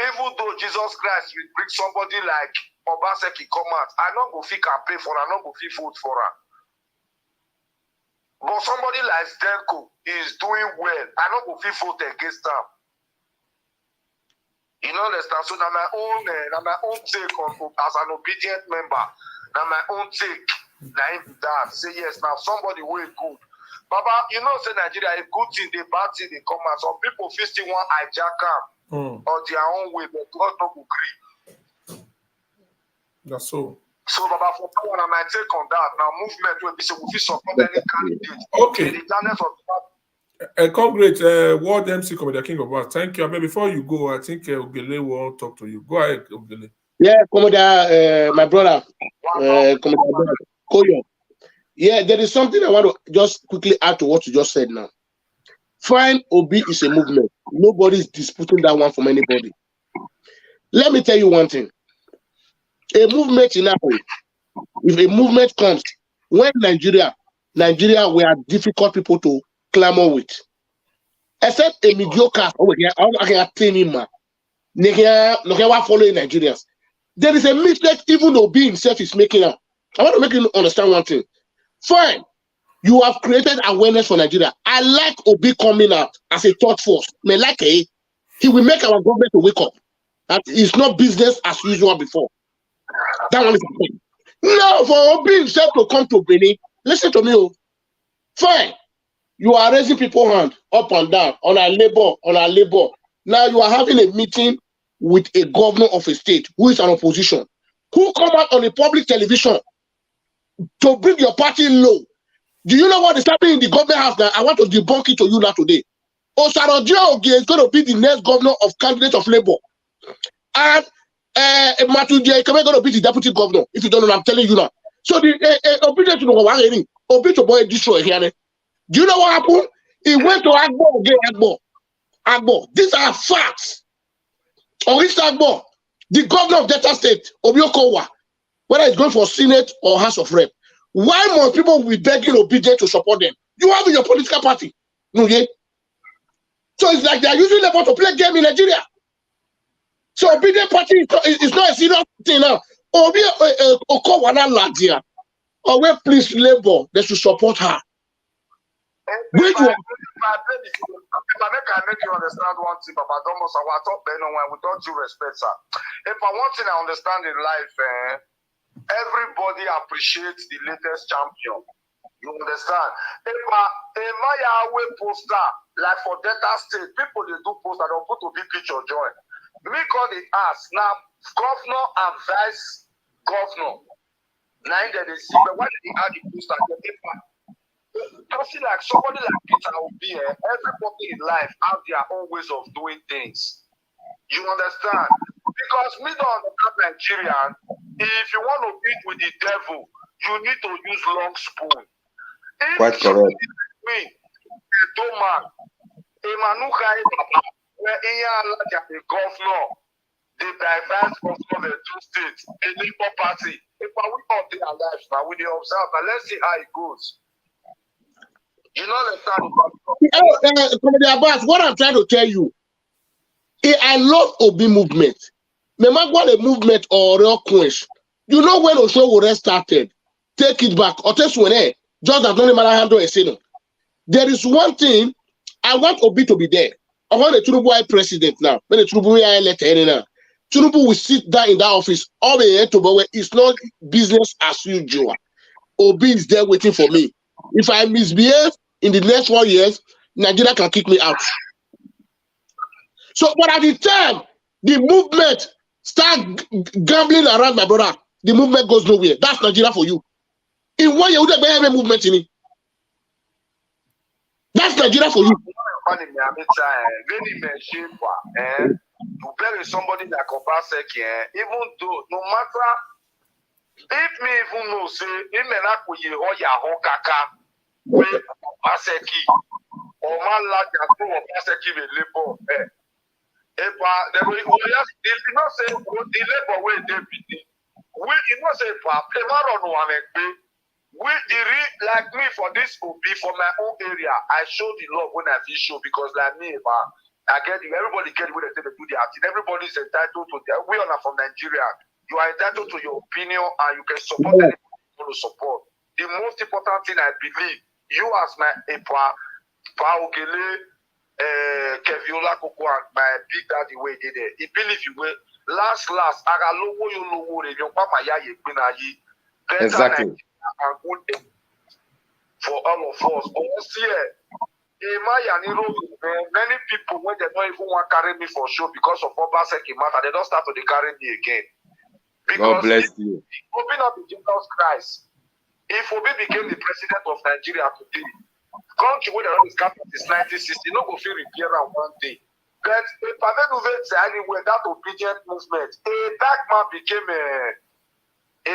even though Jesus Christ will bring somebody like Obaseki come out, I don't go fit campaign for her, I don't go fit vote for her. But somebody like Denko is doing well, I don't go fit vote against them. You know, understand? So now my own take on as an obedient member. Now my own take. Now that say yes. Now somebody will good. Baba, you know, say Nigeria a good thing, the bad thing they come out. Some people still want hijack on their own way, but God don't agree. That's so. So, Baba, for power, I might take on that. Now, movement will be so we support any candidate. Okay. Congrats, World MC Commander King of Art. Thank you. I mean, before you go, I think Ogele will talk to you. Go ahead, Ogele. Yeah, Commander, my brother, Commander Koyo. Yeah, there is something I want to just quickly add to what you just said now. Fine, Obi is a movement. Nobody's disputing that one from anybody. Let me tell you one thing. A movement in Africa, if a movement comes, when Nigeria we are difficult people to clamor with. Except a mediocre over here, I can attain him, man. Following Nigerians. There is a mistake even Obi himself is making up. I want to make you understand one thing. Fine, you have created awareness for Nigeria. I like Obi coming out as a thought force. He will make our government to wake up. That is not business as usual before. That one is the point. Now, for Obi himself to come to Benin, listen to me. Fine, you are raising people's hand up and down on our labor. Now you are having a meeting with a governor of a state who is an opposition, who come out on a public television to bring your party low. Do you know what is happening in the government house now? I want to debunk it to you now today. Osarojo Ogie is going to be the next governor of candidate of Labour. And Matuje is going to be the deputy governor. If you don't know, I'm telling you now. So the obedient to the Obi to boy destroy here. Do you know what happened? He went to Agbo again. Agbo. These are facts. Orisa Agbo, the governor of Delta State, Obiokowa, whether it's going for Senate or House of Rep. Why must people be begging Obedient to support them? You have in your political party. No, yeah? So it's like they are using Labour to play game in Nigeria. So Obedient party is not a serious thing now. Okowa Ladia, or where please Labour, they should support her. If I make you understand one thing about almost our top with all due respect, sir. If I want to understand in life, everybody appreciates the latest champion. You understand? If I poster, like for Delta State, people they do poster, they'll put a big picture join. Me call the ask now, governor and vice governor. Now they see, but why did they add the poster? I feel like somebody like Peter Obi, everybody in life have their own ways of doing things. You understand? Because me don't understand Nigerian. If you want to beat with the devil, you need to use long spoon. If quite correct. Me, a doman, where the governor, the diverse governor of the two states, a Labour party. If I will not be alive now, we observe, but let's see how it goes. You know the what I'm trying to tell you, I love Obi movement. Remember what a movement or real quench. You know when Osho started, take it back, or just when just as no matter handle a sin. There is one thing I want Obi to be there. I want a Tinubu president now. When a Tinubu letter now, Tinubu will sit down in that office. All the way to where it's not business as usual. Obi is there waiting for me. If I misbehave in the next 4 years, Nigeria can kick me out. So, but at the time, the movement start gambling around, my brother, the movement goes nowhere. That's Nigeria for you. In 1 year, we don't have a movement in it. That's Nigeria for you. To bury somebody like Obaseki, even though, no matter, if me even know, say, it may not be your kaka. With Obaseki or man like that through Obaseki with Labour. If they will not say the Labour way they be. We not say like me for this will be for my own area. I show the love when I feel show because like me, I get you. Everybody get what they say to do their thing. Everybody is entitled to their. We are from Nigeria. You are entitled to your opinion and you can support anyone you want to support. The most important thing I believe. You as my Paogele, Keviola Coco and my big daddy way did it. He believe you will last aga lowo you lowo re yon papa ya ye pina yi. Exactly. And good for all of us. Many people when they don't even want to carry me for show because of Obaseki matter, they don't start to carry me again. Because God bless you. Open up with Jesus Christ. If Obi became the president of Nigeria today, country where the is capital is 1960, no go feel repair on one day. But if I don't anywhere that obedient movement, a dark man became a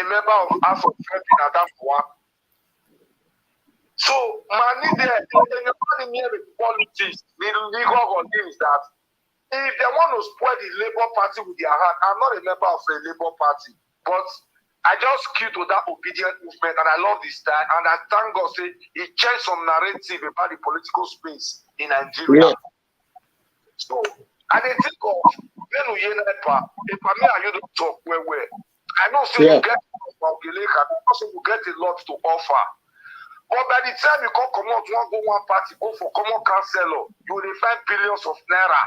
member of House of Rep in Adamwa. So, money there, the near the politics, the legal or things that if they want to spoil the Labour Party with their hand, I'm not a member of the Labour Party, but I just key to that obedient movement and I love this time and I thank God say it changed some narrative about the political space in Nigeria. Yeah. So, I didn't think of when we hear that part, if I mean you don't talk where I know say we get a lot to offer. But by the time you come out one party, go for common councillor, you will find billions of naira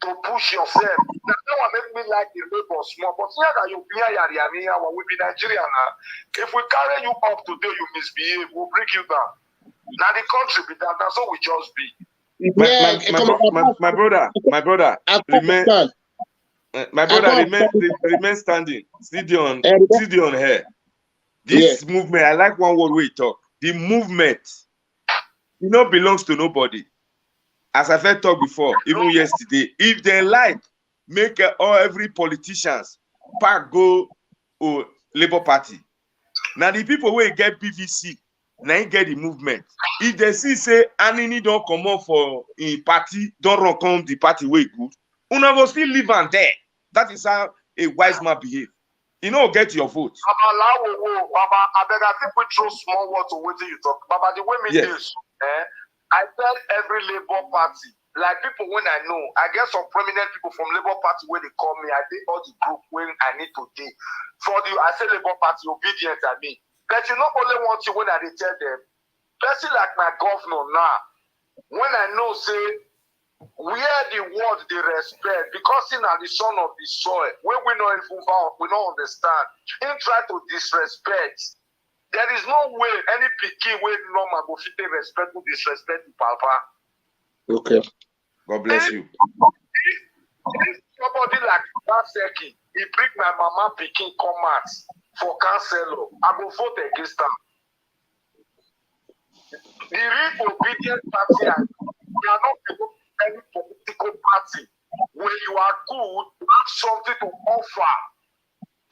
to push yourself. Now, that one make me like the Labour small, but here that you be here, we be Nigerian now. If we carry you up today, you misbehave, we'll bring you down. Now the country be down, that's how we just be. My brother, remain standing. Still on here. This movement, I like one word we talk. The movement, belongs to nobody. As I've heard talk before, even yesterday, if they like, make every politicians pack go Labour Party. Now the people will get PVC, now get the movement. If they see say Anini don't come up for a party, don't run come the party way good, una will still live on there. That is how a wise man behave. Get your vote. Baba, I beg, I think we throw small words to what you talk. Baba, the way me is, I tell every Labour Party, like people when I know, I get some prominent people from Labour Party where they call me, I did all the group when I need to do. For the, I say Labour Party, obedient at me. But you not only want you when I tell them, person like my governor now, when I know, say, where the word they respect, because he are the son of the soil, when we know if we don't understand, he try to disrespect. There is no way any pikin way normal go fit respect to disrespect the papa. Okay. God bless you. If somebody like Obaseki, he bring my mama pikin come out for councillor, I go vote against them. The real obedient party, we are not able any political party where you are good, you have something to offer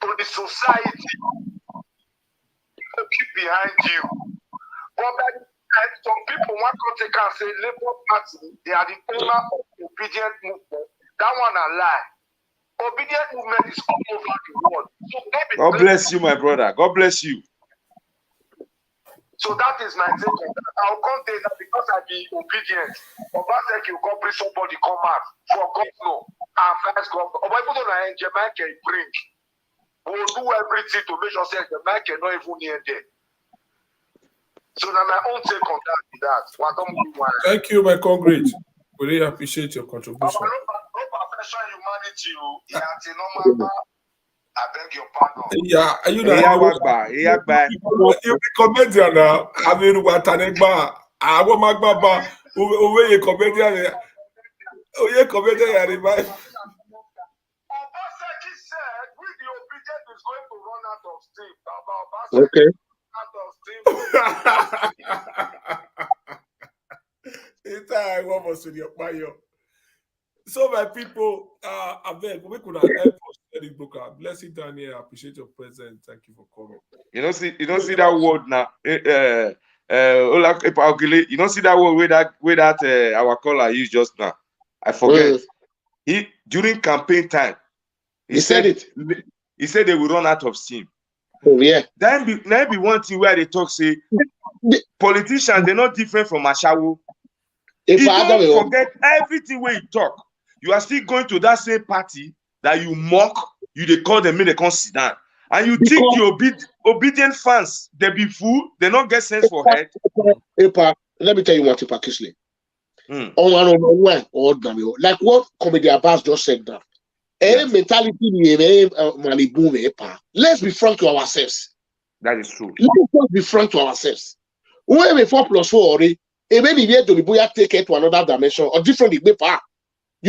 to the society, people keep behind you. But some people want to take and say Labour Party, they are the owner of obedient movement. That one a lie. Obedient movement is all over the world. So God bless you, my brother. God bless you. So that is my take on that. I'll come there because I be obedient. Obaseki will come bring somebody come out for governor and vice governor. Or even though I Jamaica bring, we'll do everything to make sure that Jamaica not even near there. So now my own take on that is that. Thank you, my congrade. We really appreciate your contribution. No professional humanity, normal. I beg your pardon. Yeah, you be comedian now. I mean, what Tanegba, I want Magbaba, over a comedian. Oh, yeah, comedian, I revive. Obaseki said, with the obedient is going to run out of steam. Okay. It's I want us to your fire. So, my people, I beg, we could have helped us share this book. Bless you, Daniel. I appreciate your presence. Thank you for coming. You don't see that word now. You don't see that word where that our caller used just now. I forget. During campaign time, he said it. He said they will run out of steam. Oh, yeah. Then be one thing where they talk say politicians they're not different from Ashawo. If you don't forget everything where you talk, you are still going to that same party that you mock, they call them, they can't sit down. And you think the obedient fans, they be fool, they not get sense for head. Epa, let me tell you what, Epa Kisley. Like what Comedy Abbas just said now. Mentality, let's be frank to ourselves. That is true. Let's be frank to ourselves. When we 4 + 4 already, maybe we to the boy take it to another dimension or different. You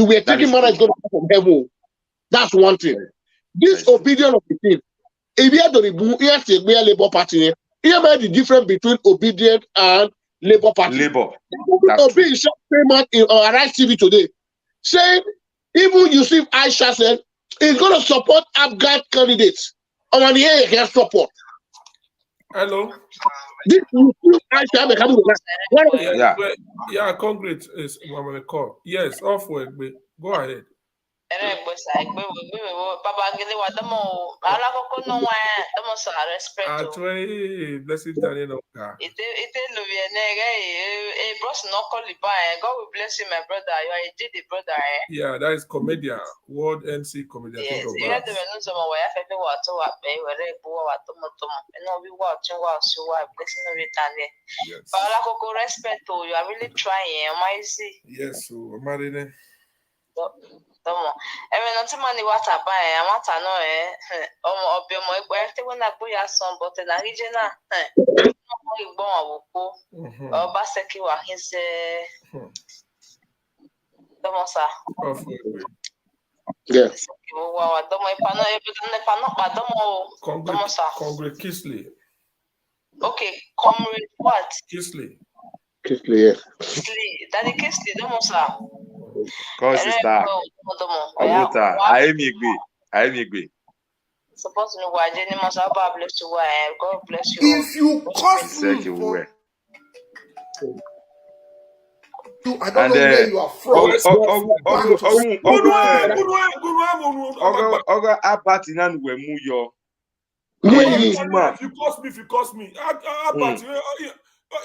were thinking man is going to come from heaven. That's one thing. This obedience of the thing. If you to the boy, Labour Party, here the difference between obedient and Labour Party. Labour. Obi is payment in Arise TV today, saying even Yusuf Aisha said he's going to support Afghan candidates. On the air, he has support. Hello. This Yusuf Aisha, yeah, Congress is on the call. Yes, off work. Go ahead. Blessing Daniel. God will bless you, my brother. You are indeed a brother. Yeah, that is comedian, World NC comedian. Yes, you have to know some way. I feel what to what pay where they go at the motom. And no, we watch and watch so I blessing of it. Yes. But I respect to you. I'm really trying. Am I see? Yes, so Marine. Tomo. Eme no money what I buy. I want to know obi mo egbo ete when I buy some but na regional igbo awoko Obaseki wa his Tomo sa. Yes. Wow, Tomo ipano Tomo sa. Comrade Kisley. Okay, comrade what? Kisley, yeah. Kisley. Daddy Kisley, Tomo sa. Cause sister. Abuta. I am Igbe. Suppose no why Jenny must have bless you. God bless you. If you cost me, I don't know where you are from. Oga Abati nan we mu yo. If you cost me, Abati. The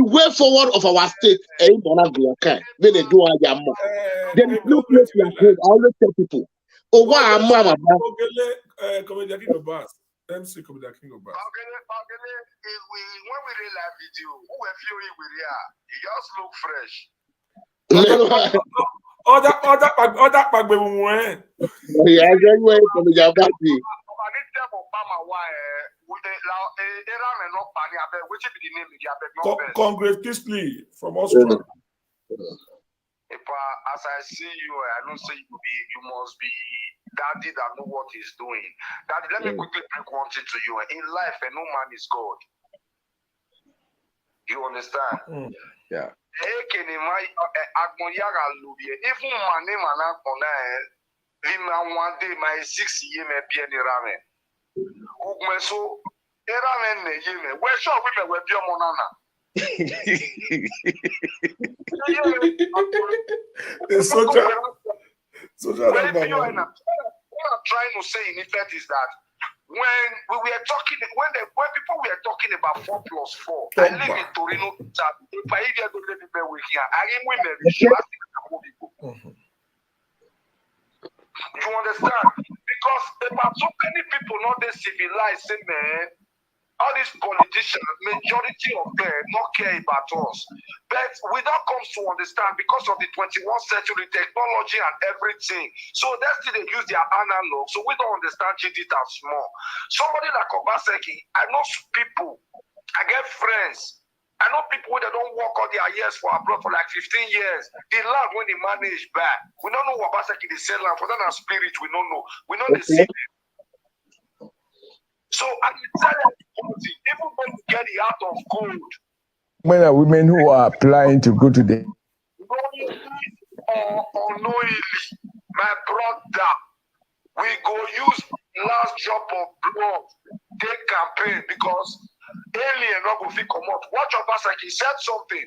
way forward of our state, when they do then it's no place like home. I always tell people, oh, why am I? MC Comedy King of Bass. When we read that video, who were feeling with here? It just look fresh. Other yeah, anyway, from the Abati. Congress Kisley from Australia. As I see you, I don't say you must be daddy that know what he's doing. Daddy, let me quickly break one thing to you. In life, no man is God. You understand? Yeah. Even my name and one day my 6 year may be any ramen. So where shall we be your monana? What I'm trying to say in effect is that when we were talking, when people were talking about 4 + 4, I live in Torino. You understand? Because about so many people not they civilized, say, man, all these politicians, majority of them not care about us. But we don't come to understand because of the 21st century technology and everything. So that's still they use their analog. So we don't understand it as small. Somebody like Obaseki, I know people, I get friends. I know people that don't work all their years for abroad for like 15 years. The land when they manage back. We don't know what Obaseki they sell land for that and spirit. We don't know. We know the see them. So I can tell you, even when you get the out of gold. Men and women who are applying to go to the unknowingly, my brother, we go use last drop of blood, take campaign because alien not go fit come out. Watch Obaseki, he said something.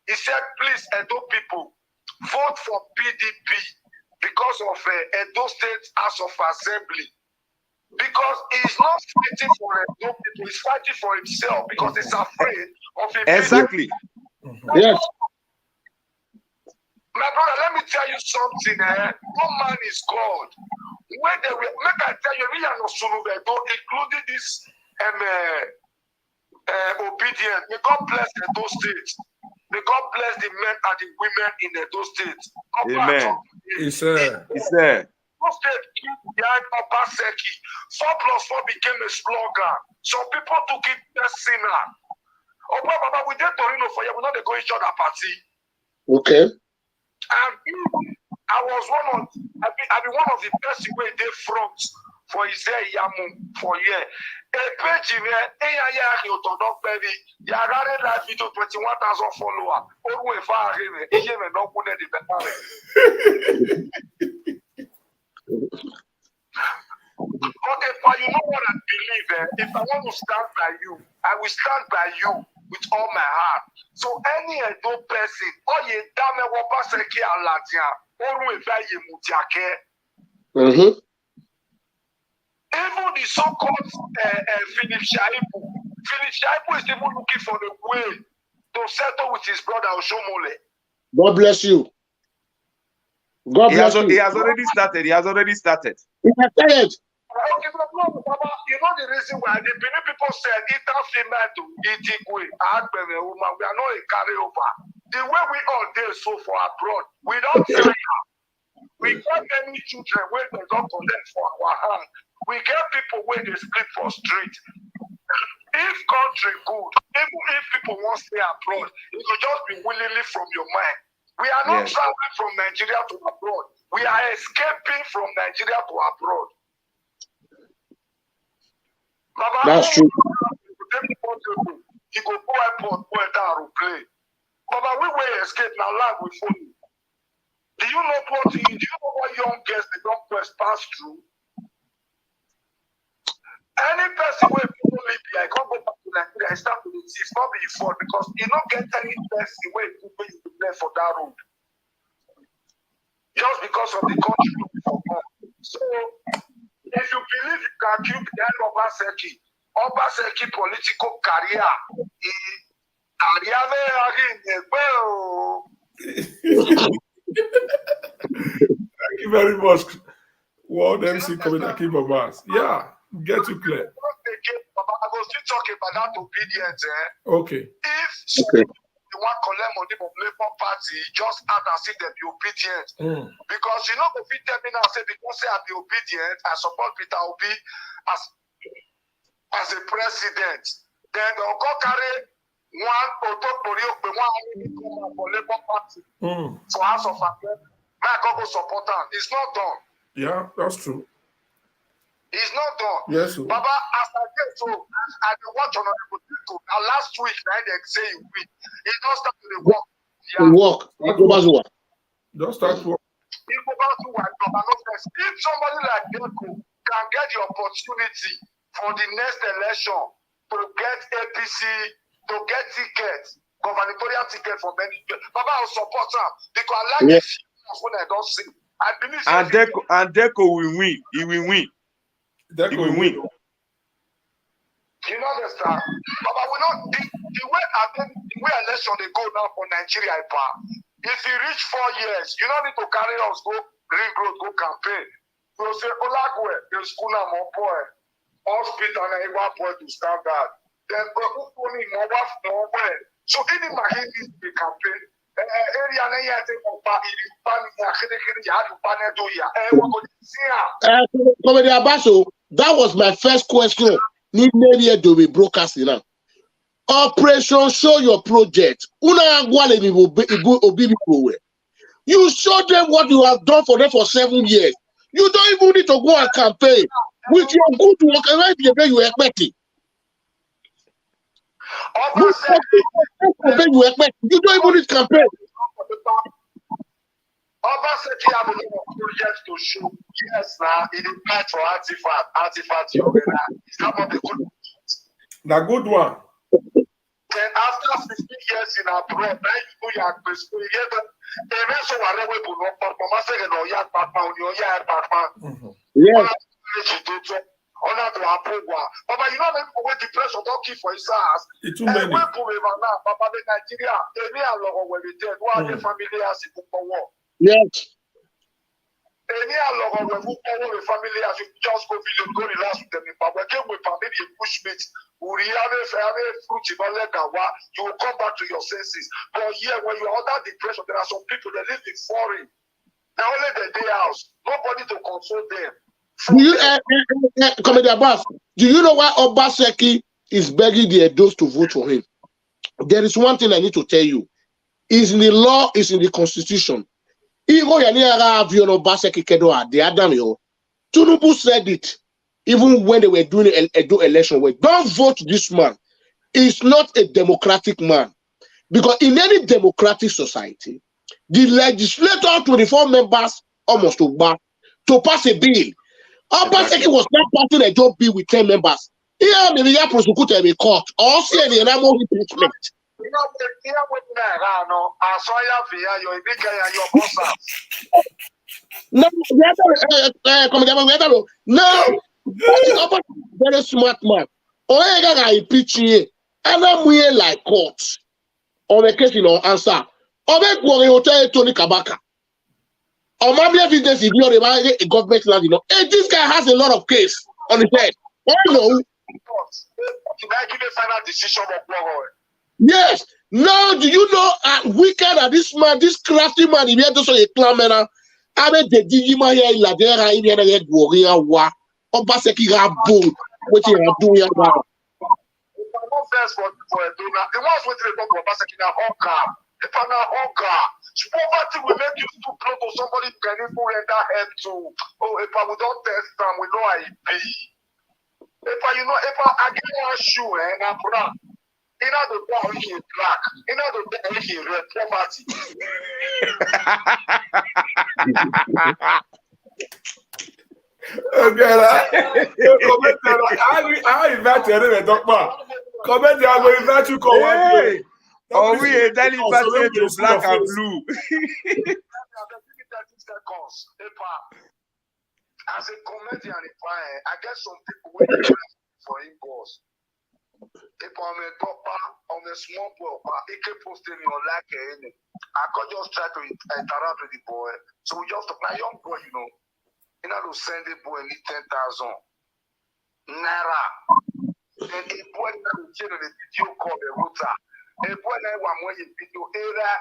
He said, please, Edo people, vote for PDP because of Edo State House of Assembly. Because he's not fighting for Edo people, he's fighting for himself because he's afraid of him. Exactly. Yes. My brother, let me tell you something. No man is God. When they will make I tell you, we are not including this obedience. May God bless Edo State. May God bless the men and the women in Edo State. Amen. He said. Edo State behind Obaseki. 4+4 became a slogan. Some people took it personal. Oh, Baba, we did Torino for you. We're not going to each other party. Okay. And I was one of the best way they front for Isaiah Yamu for year. A page in there, you don't know, baby. You are running live video 21,000 followers. Oh, if I not put the okay, but you know what I believe? If I want to stand by you, I will stand by you with all my heart. So any Edo person, oh ye dame Obaseki alatia, or if I mutiake. Even the so-called Philip Shaibu is even looking for the way to settle with his brother Oshomole. God bless you. God bless you. He has already started. He has started. Okay, Baba, you know the reason why the Benin people said either female to Itigwe, we are not a carryover. The way we all did so for abroad, we don't tire. We get many children where they don't collect for our hand. We get people where they split for street. If country good, even if people want to stay abroad, it will just be willingly from your mind. We are not traveling from Nigeria to abroad. We are escaping from Nigeria to abroad. Baba, that's true. You go go airport, go down play. Baba, we will escape now. Land we follow. Do you know what young girls they don't pass through? Any person where people Libya, I can't go back to Nigeria. I start to it's not be fault because you don't get any person where people you play for that road. Just because of the country. So if you believe you can keep the end of Obaseki political career, Thank you very much. World MC Community Babas. Yeah, get you clear. I was still talking about that obedience. Okay. If you want to collect money from Labour Party, just act as if they be obedient. Because you know, if you tell me now, say because I be obedient, I support Peter Obi as a president, then they'll go carry one for Labour Party for House of Assembly. I go support them. It's not done. Yeah, that's true. It's not done. Yes, sir. Baba, as I get so, I watch on the potato. Now last week, they say you win. It don't start to the work. Don't start to work. If somebody like Delco can get the opportunity for the next election to get APC, to get tickets, gubernatorial ticket from many people, Baba will support them because I like the when I don't see. I believe and Delco will win. He will win. He will win. You know understand? But we not the way election they go now for Nigeria. If you reach 4 years, you don't need to carry us go ring road, go campaign. You say Olagwe, the school and more boy, hospital and one boy to stand that. Then only more boy. So any man needs the campaign. Comedy Abaso, that was my first question. Need maybe to be broadcasting now. Operation Show Your Project. You show them what you have done for them for 7 years. You don't even need to go and campaign with your good work. You expect it. You don't even need campaign. Obaseki have a lot of projects to show. Yes, now it is bad for artifact. It's not the good. The good one. Then after 15 years in abroad, now you go your best. You get the rest of our way to Mama say no yard papa on your yard papa. Yeah. Honor to Apogwa. Papa, you know people with depression don't keep for his ass. It's too many. When Pumeva now, Papa, the Nigeria, any along where we dead, who are the family as it for war. Yes. Any along where we follow the family as you just go village, go relax with them. But we came with family push meat. You will come back to your senses. But here, when you are under depression, there are some people that live in foreign. They're only the day house. Nobody to console them. Do you, Commander Abbas, do you know why Obaseki is begging the Edos to vote for him? There is one thing I need to tell you. It's in the law, it's in the constitution. Tinubu said it, even when they were doing an Edo election. Don't vote this man. He's not a democratic man. Because in any democratic society, the legislator, 24 members, almost to pass a bill. Obaseki was not passing a job bill with 10 members. Here, maybe you prosecute a court or see any animal impeachment. No, very smart man. Or I impeach you, and I'm here like court. Or the case, answer. Or make one hotel Tony Kabaka. Or maybe evidence if you're a government land, Hey, this guy has a lot of case on his head. Oh no. Can I give a final decision of war? Yes. Now, do you know wicked that this man, this crafty man, if you just a clamor, I bet the Digima here in Ladera, in the warrior war, Obaseki have bold, what you are doing now. First for a donor, the ones with the Obaseki now, Honka, if I'm not Honka. Poverty will make you too close to somebody who can even render help to. Oh, if I would not test them, we know I be. If I get one shoe and I'm brown, in order to tell he black, in order to tell he red poverty. I invite you, Doctor. Comment there, I will invite you. Come Oh, we are telling to black and blue. As a comedian, I get some people waiting for him, boss. If I'm a topper, I'm a small boy, he can post me on like I could just try to interact with the boy. So we just my young boy, to send the boy need 10,000 naira. Then the boy will tell the video call the router. A boy when you video era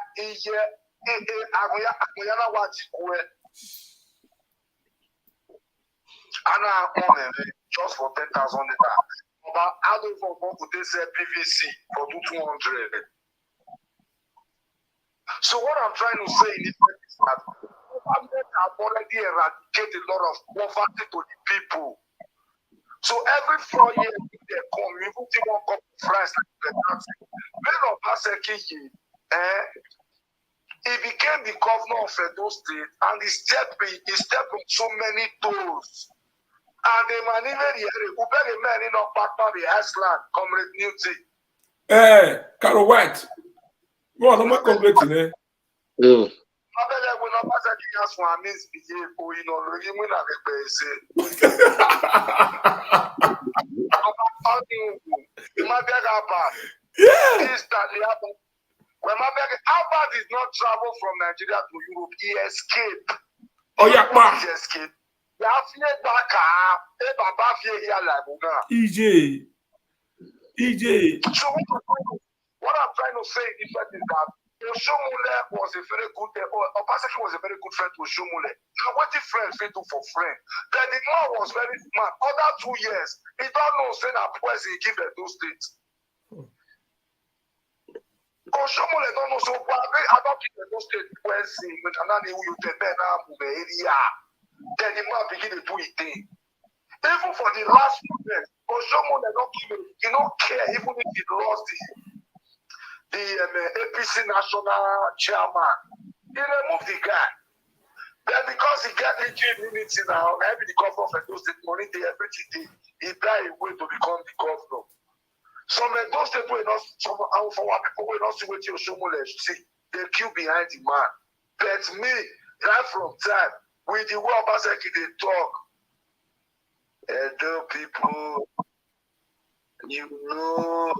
Agoyana watch just for 10,000 naira. But out of what would they say PVC for 200? So what I'm trying to say is that government have already eradicated a lot of poverty to the people. So every 4 years they come, even if one cup of rice like the country. When Obaseki he became the governor of Edo State and he stepped on so many toes. And the man even here, who better man in our partner the Iceland, Comrade Newty. Carol White. Go on, I'm not congratulating you. I bet I will not pass a king as one misbehave or you win a when my bag Albert did not travel from Nigeria to Europe, he escaped. Oh, yeah, he escaped. EJ. So what I'm trying to say is that Oshomule was a very good Obaseki was a very good friend to Oshomule. Now what the friends fit do for friend? Then the man was very smart. Other 2 years, he don't know say that poison he give Edo State. Oshomule don't know so I don't give Edo State poison with another who you tell now area. Then the man begin to do it thing. Even for the last moment, Oshomole don't give it. He don't care even if he lost the APC national chairman. He removed the guy. Then because he get immunity now, maybe the governor of Edo State money day everything he buy a way to become the governor. Some Edo State will not for what people will not see what Oshomole see. They kill behind the man. But me, right from time, with the way Obaseki they talk, Edo people, you know,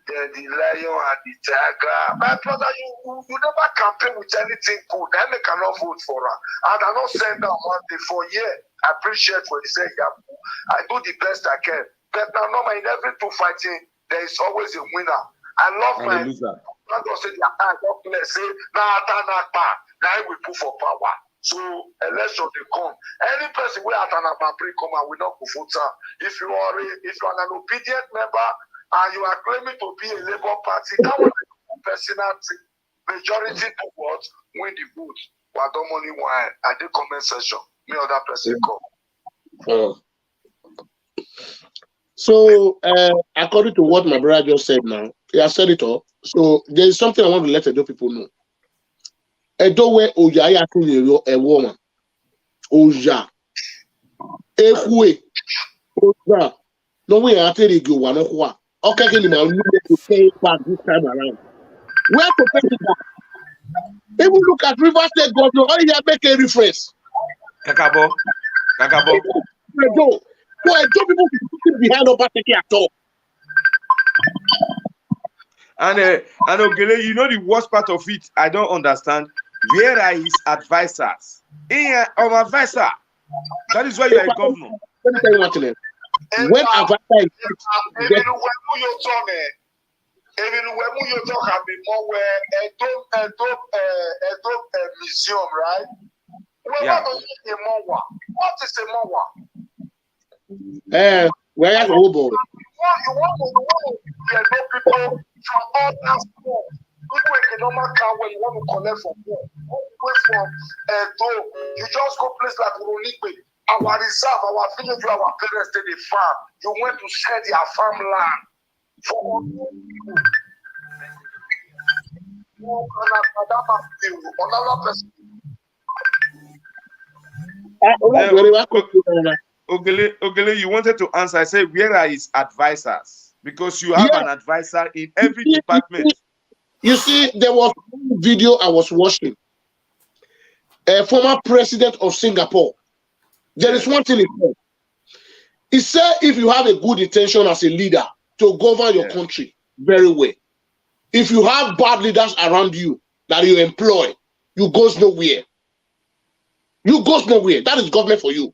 the lion and the tiger. My brother, you never campaign with anything good. Then they cannot vote for her. And I don't send her one day for a year. I appreciate what you say, Yabu. I do the best I can. But now, normal in every two fighting, there is always a winner. I love And my a loser. I don't say their eye, don't play, say, now we put for power. So election they come. Any person where at an appropriate come and we not go vote. If you are an obedient member and you are claiming to be a Labour Party, that was a personal thing. Majority to what win the vote. But don't money why at the comment section. Me other person come. So, according to what my brother just said now, he has said it all. So, there is something I want to let Edo people know. Edo where Oja yakin a woman. Oja. Ehwe. Oja. No way I tell you one of what. Okay, can you to pay back this time around? Where to pay it back? Even look at River State governor, all you make a reference. Kakabo. Edo. No, Edo people sitting behind Obaseki at all. And Ogele, you know the worst part of it, I don't understand. Where are his advisors? Advisor. That is why you are a governor. Let me tell you what it is. When advisor is even when you talk about more where Edo museum, right? Yeah. What is a mowa? Where are the Obo? You want to get people from all that school. People in the normal car where you want to collect from home. Away from Edo. You just go place like Uronipe. Our reserve, our village, our parents did the farm. You went to sell their farmland for another person. Ogele, you wanted to answer. I said, where are his advisors? Because you have an advisor in every department. You see, there was one video I was watching. A former president of Singapore. There is one thing he said. He said, if you have a good intention as a leader to govern your country very well, if you have bad leaders around you that you employ, you goes nowhere. You goes nowhere. That is government for you.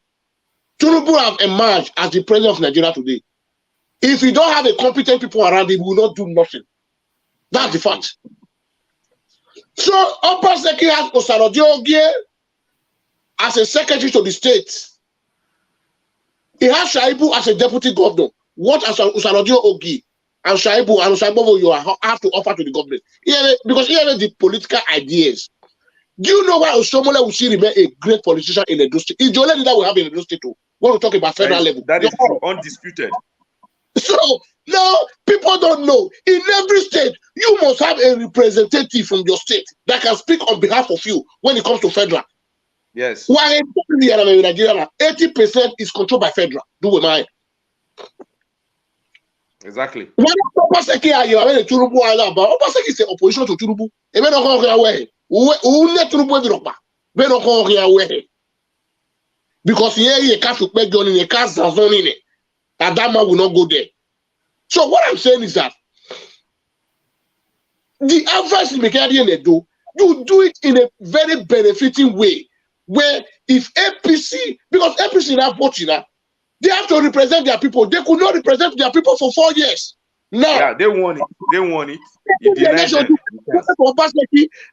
Tinubu have emerged as the president of Nigeria today. If you don't have a competent people around him, he will not do nothing. That's the fact. So, Obaseki has Osarodio as a secretary to the state. He has Shaibu as a deputy governor. What as Osarodio Ogi and Shaibu and Osaibovo you have to offer to the government? Because he has the political ideas. Do you know why Osomole will see remain a great politician in Edo State? It's the only leader we have in Edo State too. When we talk about federal level. That is true, undisputed. So now people don't know. In every state, you must have a representative from your state that can speak on behalf of you when it comes to federal. Yes. While in Nigeria, 80% is controlled by federal. Do we mind? Exactly. When Obaseki are you the Turubu Island, but Obaseki is opposition to Turubu. They may not go away. Who let Turubu Europe? They don't go away. Because here you can't make John in a cast zone in it. And that man will not go there. So what I'm saying is that the advice in Mekadian Edo, you do it in a very benefiting way. Where if APC, because APC now voting, they have to represent their people. They could not represent their people for 4 years. Now, yeah, they want it. They want it. You deny them.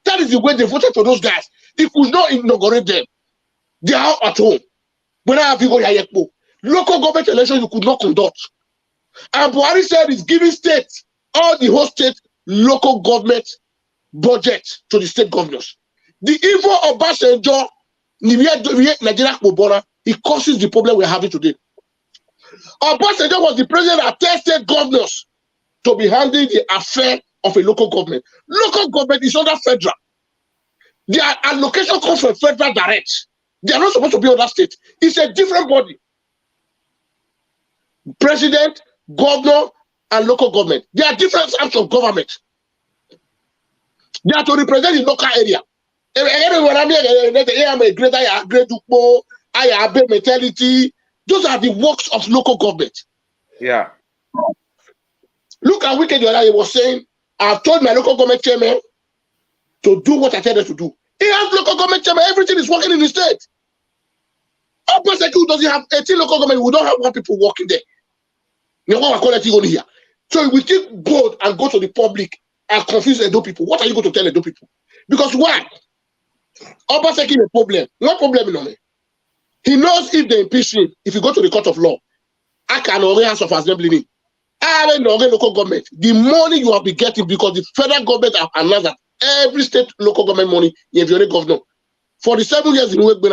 That is the way they voted for those guys. They could not inaugurate them. They are at home. When I have you go Yayekpo, local government election you could not conduct. And Buhari said he's giving states, all the whole state local government budget to the state governors. The evil of Obasanjo, Nigeria, it causes the problem we're having today. Obasanjo was the president that tells state governors to be handling the affair of a local government. Local government is under federal. Their allocation comes from federal direct. They are not supposed to be on that state. It's a different body. President, governor, and local government. They are different arms of government. They are to represent the local area. I am a greater, I have a mentality, Those are the works of local government. Yeah. Look at Wicked the other day was saying, I've told my local government chairman to do what I tell them to do. He has local government chairman, everything is working in the state. Obaseki doesn't have 18 local government, we don't have one people working there. You know what I call it here. So we take gold and go to the public and confuse Edo people. What are you going to tell Edo people? Because why? Obaseki is a problem. No problem in me. He knows if they impeach him, if you go to the court of law, I can already House of Assembly. I don't know local government. The money you have been getting because the federal government have announced that every state local government money you have your governor. For the 7 years in work, these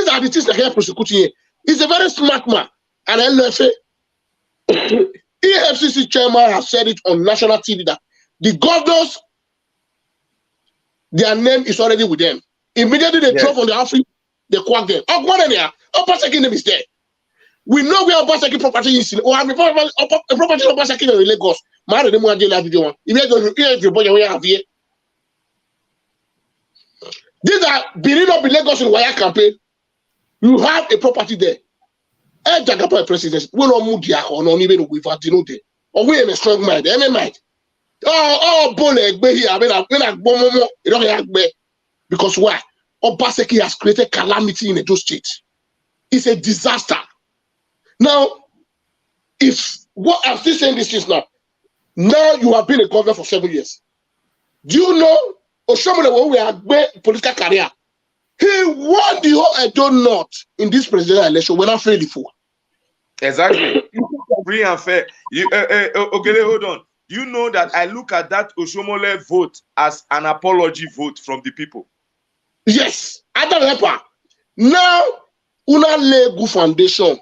are the things that are prosecuting here. He's a very smart man. And LFA, EFCC chairman has said it on national TV that the governors, their name is already with them. Immediately they drop on the outfit, they quack them. Obaseki name is there. We know where Obaseki property is. Or I mean, property of Obaseki in Lagos. Marry the one jail video one. If you have here. These are building up in Lagos in Wire campaign. You have a property there. A Jagapa president. We don't move there or not even with what you know there. Or we have a strong mind. Mind. Bole here. I mean, you don't have because why? Obaseki has created calamity in Edo State. It's a disaster. Now, if what I'm still saying this is now you have been a governor for 7 years. Do you know Oshomole when we had political career? He won the whole Edo North in this presidential election when I failed before. Exactly. Free and fair. Okay, hold on. You know that I look at that Oshomole vote as an apology vote from the people. Yes. Now, una legu foundation.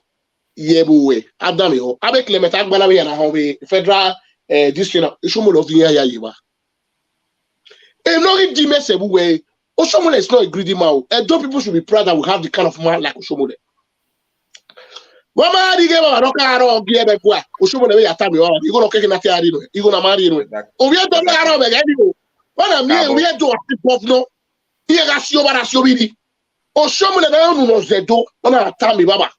Yebuwe Adamio Abe Clement Agbalawe and Hawe federal district Oshomole of the year Yiva. A no dime Sebuwe. Oshomole is not a greedy man. Edo people should be proud that we have the kind of man like Oshomole. Wama dige ba doka aro gie be kwa Oshomole we atami wa you go no keke na ti ari no you go na mari no obi do na aro be gadi no wana mi we do governor here ga si obara si obidi Oshomole na unu no zedo wana atami baba.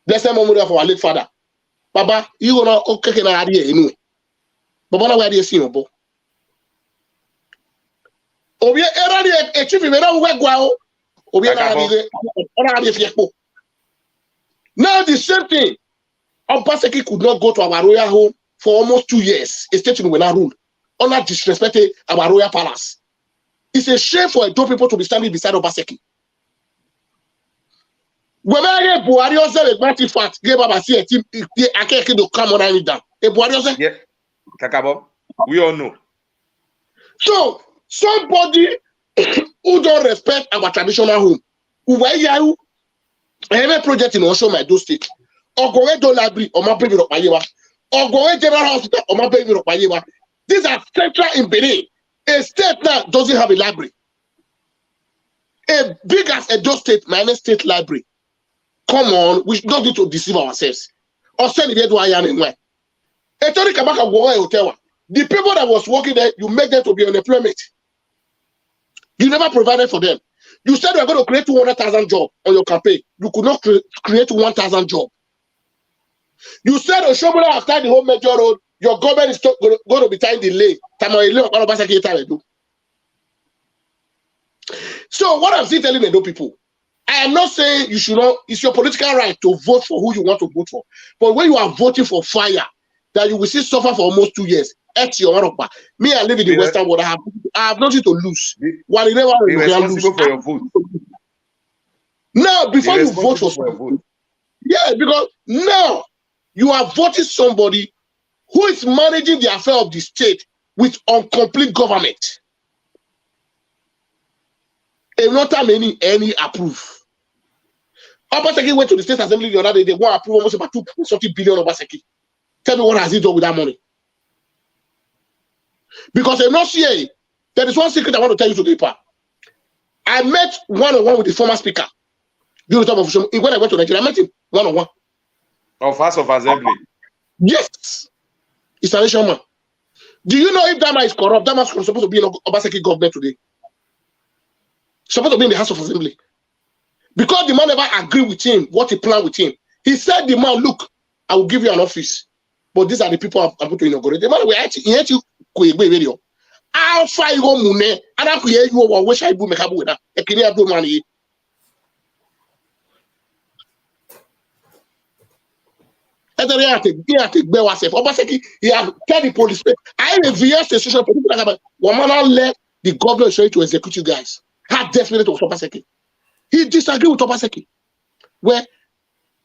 Blessed memory of our late father. Baba, you gonna okay na adi anyway. Baba na we adi esi obo. Obi era di e chief me na we gwa o. Obi na adi fiekpo. Now the same thing. Obaseki could not go to our royal home for almost 2 years. A state will not rule. Honor disrespected our royal palace. It's a shame for Edo people to be standing beside Obaseki. When I get Buhari also the party fat, give up a team, I can't to come on and down. A Buhari also, yeah, Kakabo, we all know. So somebody who don't respect our traditional home, who every project in also my Edo State, or go to library or my baby of Payewa, or go to general hospital or my baby of Payewa. These are central in Benin. A state now doesn't have a library. A big as Edo State, minus state library. Come on, we don't need to deceive ourselves. Or send it to Ayan anyway. The people that was working there, you make them to be on unemployment. You never provided for them. You said you were going to create 200,000 jobs on your campaign. You could not create 1,000 jobs. You said Oshomole after the whole major road, your government is going to be tying the lane. So what I'm still telling Edo people, I am not saying you should not, it's your political right to vote for who you want to vote for. But when you are voting for fire, that you will see suffer for almost 2 years, me, I live in the Western world, I have nothing to lose. Be responsible for your vote. Now, before you vote for somebody, yeah, because now you are voting somebody who is managing the affair of the state with incomplete government. And not any approve. Obaseki went to the state assembly the other day. They want to approve almost about 2 billion Obaseki. Tell me what has he done with that money? Because I'm not here. There is one secret I want to tell you today, Pa. I met one-on-one with the former speaker. During the time of when I went to Nigeria, I met him one-on-one. Of House of Assembly. Yes. It's a nation man. Do you know if that man is corrupt? That man is supposed to be in Obaseki government today. Supposed to be in the House of Assembly. Because the man never agreed with him, what he planned with him. He said the man, look, I will give you an office. But these are the people I'm going to inaugurate. The man will actually video. I'll try you go mune, and I create you or wish I do make up with that. A clear do money. And then he had to bear myself. Obaseki, he had tell the police. I reversed the social political. One man let the governor show to execute you guys. How desperate was Obaseki? He disagreed with Obaseki. Where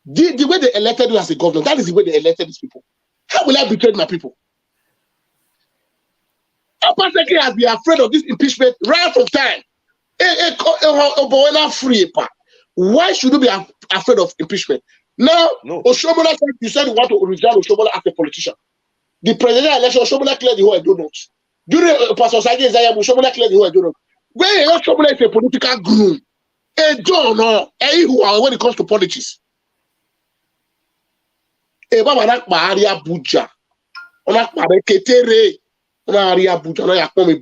the way they elected you as a governor, that is the way they elected these people. How will I betray my people? Obaseki has been afraid of this impeachment right from time. Why should you be afraid of impeachment? Now, no. Oshobola said you said you want to resign Oshobola as a politician. The presidential election, Oshobola cleared the whole I do not. During Pastor Sage Isaiah, Oshobola cleared the whole I do not. When Oshobola is a political groom, when it comes to politics. Abuja.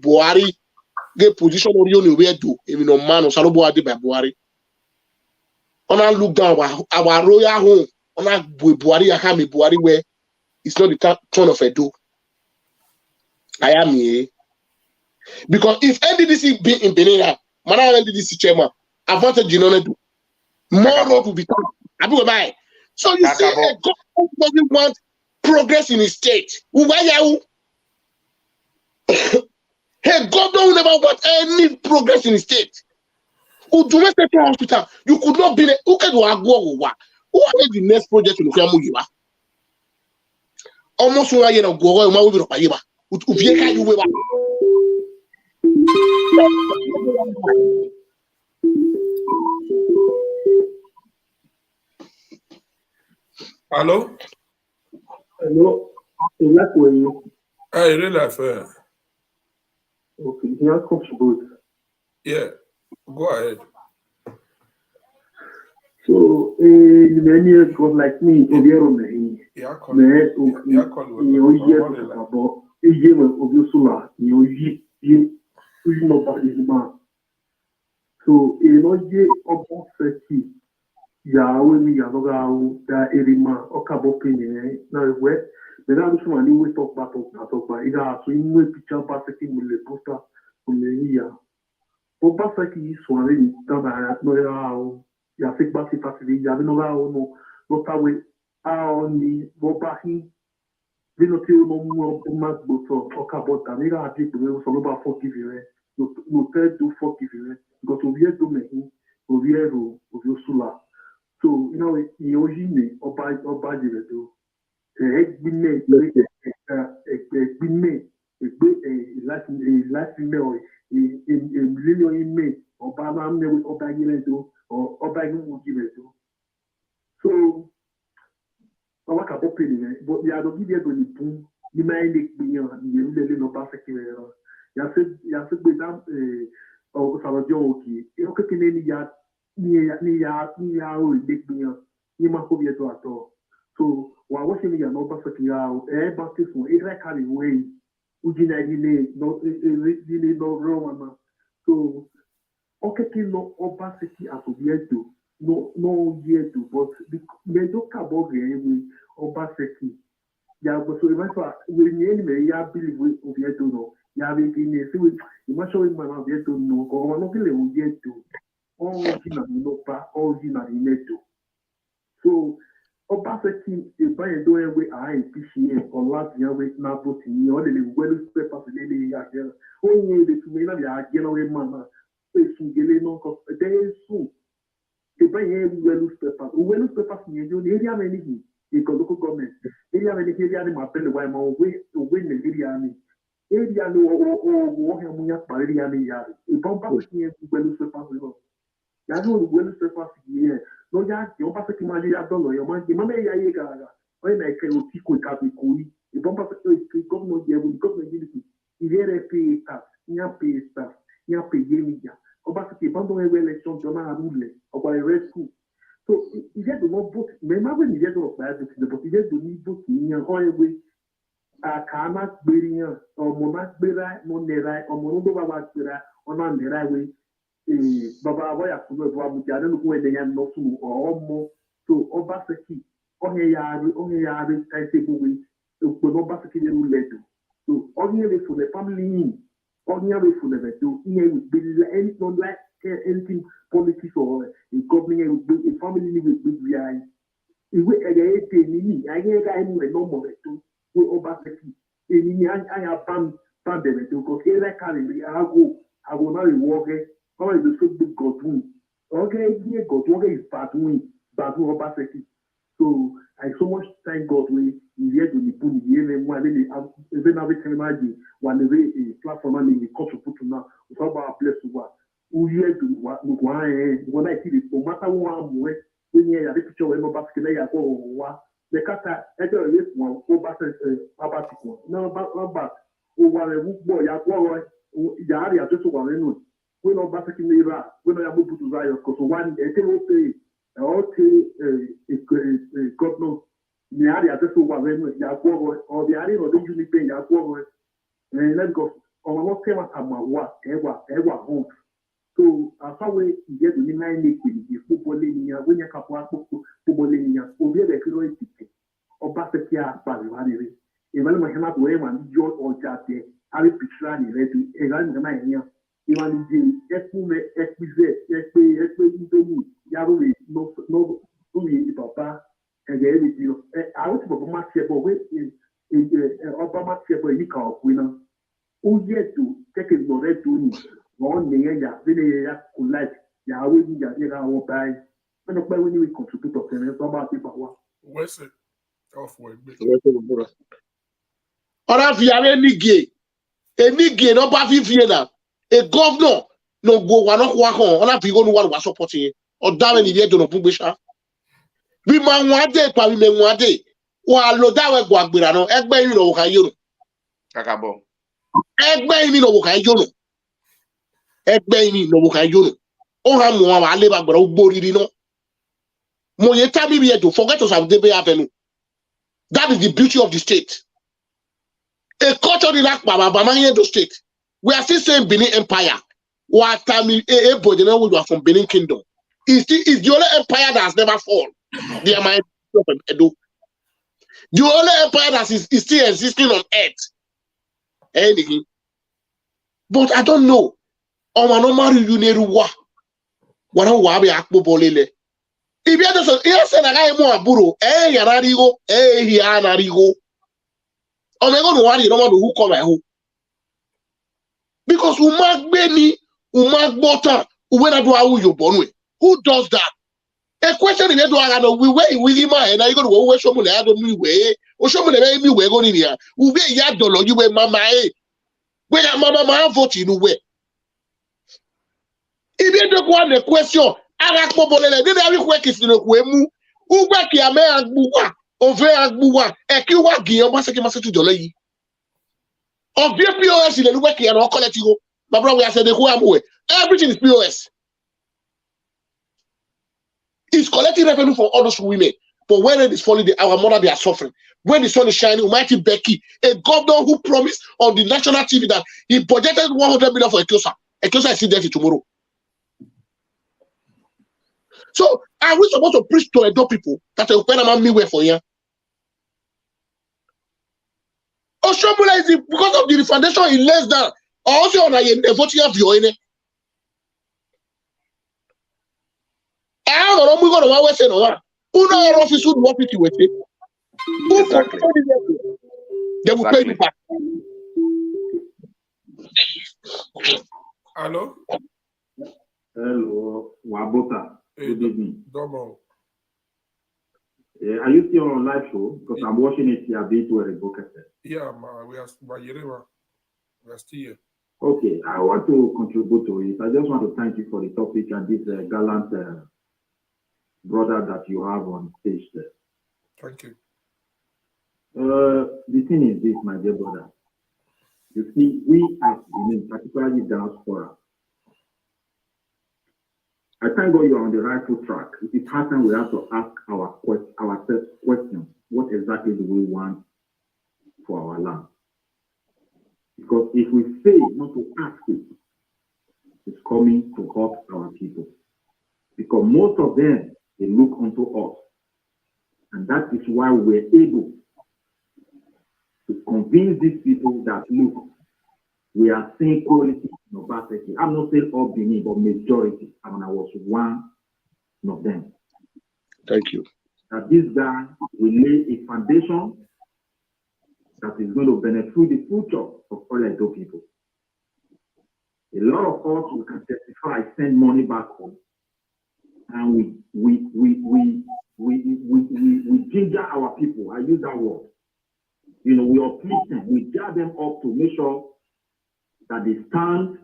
Buhari get position on you where do even no man or Salobo Adi by Buhari. On I look down our royal home on I Buhari where it's not the turn of Edo. I am here. Because if NDDC be in Benin, man NDDC chairman, I wanted you know more road will be done. So you see, a government doesn't want progress in his state. Hey, God don't never want any progress in the state. Who do not hospital? You could not be who can do a go. Who are the next project in Ukamugiwa? Almost 1 year ago, I will be a Hello? Hello? Hey, really fair. Okay, here comes both. Yeah, go ahead. So, many years ago, like me, so, Obaseki, Yahweh, Yanoga, that Erima, Okabopin, now where the National we talk about, either swing with picture Obaseki with the poster from the year. Obaseki is one that no, ya fake basi facility, ya no way, only Bobahi, Vinotio no more Mas Boto, Okabota, Nira, I think we will about forgiving, no third do forgiving, because we are doing Oviero, Oviosula. So, you know, Yojine, Oba Jiredo, Egbine, last email, a million May, Obama, Oba Jiredo, or Oba Jiredo. So, I work up opinion, but we are not giving you the boom, you may be you really know perfectly. You said, without or Salajoki, you can any yard. So, while watching me, I'm perfectly out. Baptist for exactly way. Ujina, no Roman. So, okay, no Obaseki as of yet to no yet to, but the don't about the Obaseki. Yeah, but so eventually, when you anyway, you believe with yet to know. You have been you must show him my yet to know, or I'm not going to yet to. Originally Neto. So, Obaseki is by a doing way I PCA or last year with Nabotin, or the well papers in the year. Only the Tumina general manner, facing Geleno, there is soon. The by a well papers in the area of anything, the local government, area of any area in my belly, why my way to win the area. Area no or Hamuya Pariani Yard. A bomb here well papers. Ya no well surface here. No, you pass a money at dollar. Your man, Yaga. When I can see quick up with Kuni, the bomb of the government, you will government unity. If you pay tax, you pay staff, you pay gaming. Obaseki, bundle a election, Jona Rule, or by a red school. So, if you do not vote, remember when you get to apply to the but you get to need vote in your own way. A Kamak Beria, or Monak Bera, Monera, or Monova Bera, or non the right way. Baba Waya Kuno Babuja, I don't know where they are not to or more. So Obaseki, Onyari, timetable with Obaseki letter. So Onyari for the family, Onyari for the veto, here would be any not like anything politics or a government with a family with big VI. If we had a penny, I get anyway no more to Obaseki. I have banned them because here I carry, I will not reward it. How is the so big God? Okay, here God is bad win, Obaseki. So I so much thank God we here to the put here one even every time one a platform and the cost to put now we talk about place to work. We here to when I see it no matter what way when you have a picture when Obaseki ya go wa the kata ejo ile one Obaseki now about over boy ya go ya area just one no when Obaseki mira when I move to Zion because one governor the area just over when ya go or the area of the unit pay ya go and let go on what came at my work ever home. So as far as you get the 9 the football in when you can football in your over the kilo ticket Obaseki a party even my hand to one George or Jate Harry Pitrani ready a run the man here. Even the Espume Espe Yahweh no papa and the everything. I was about my table with Obama table you call winner. Who yet to take it no red to me. One day, Vinaya could like Yahweh Yahweh by when we contribute to them about people. Where's it? Off work. Or if you are any gay no bafi fiena a governor no go one on if you go one was supporting or down in the year to no publisher. We man one day, but we may one day. While Lodawa Guagbirano, Egbe in Okayo. Kakabo. Egbe in Okayo. Egbe in Okayo. Oh, I'm one, I live about Borino. Moyeta me to forget us of the Avenue. That is the beauty of the state. A culture in Edo State. We are still saying Benin Empire. What time we are from Benin Kingdom. It's the only empire that has never fallen. The Edo. The only empire that is still existing on earth. Anything. But I don't know. Omanomaru Yuneruwa. Wana wabi akbo bolele. If you just say that I am more aburo, yanarigo, yanarigo. Oh my God, why you don't want to who come who? Because umak beni, umak bota, uwena do how you born with. Who does that? A question in Edo we wait with him and I go to where someone I don't know way, or someone let me we're going here. Ube yadolo, you were mama, where mama vote in way. If you don't want a question, I didn't have work is in a wemu, Uba Kiame and Buwa, over Agbuwa, Ekiwa Guillaume Obaseki Masetu Dolei. Of your POS in the Luweki and all collect you. My brother, I said the who am way. Everything is POS. It's collecting revenue for all those women. But when it is falling, our mother, they are suffering. When the sun is shining, Almighty Becky, a governor who promised on the national TV that he budgeted 100 million for Ekiosa. Ekiosa is still there tomorrow. So, are we supposed to preach to Edo people that a man me for here? Oshomula is because of the foundation in less than also on a voting of your ene. I don't know what we're saying. Uno office would work with you with it. Exactly. They will pay you back. Hello? Hello, Wabota. Good evening. Double. Are you still on live show? Because I'm watching it here a bit where it broke. Yeah, we are still here. Okay, I want to contribute to it. I just want to thank you for the topic and this gallant brother that you have on stage there. Thank you. The thing is this, my dear brother. You see, we as Benin, particularly diaspora, I thank God you're on the rightful track. It's hard time we have to ask ourselves questions. What exactly do we want for our land? Because if we fail not to ask it, is coming to hurt our people. Because most of them, they look unto us. And that is why we're able to convince these people that, look, we are seeing quality in Obaseki. I'm not saying all Benin, but majority. I mean, I was one of them. Thank you. That this guy will lay a foundation that is going to benefit the future of all Edo people. A lot of us, we can testify, send money back home, and we ginger our people. I use that word. You know, we uplift them, we jar them up to make sure that they stand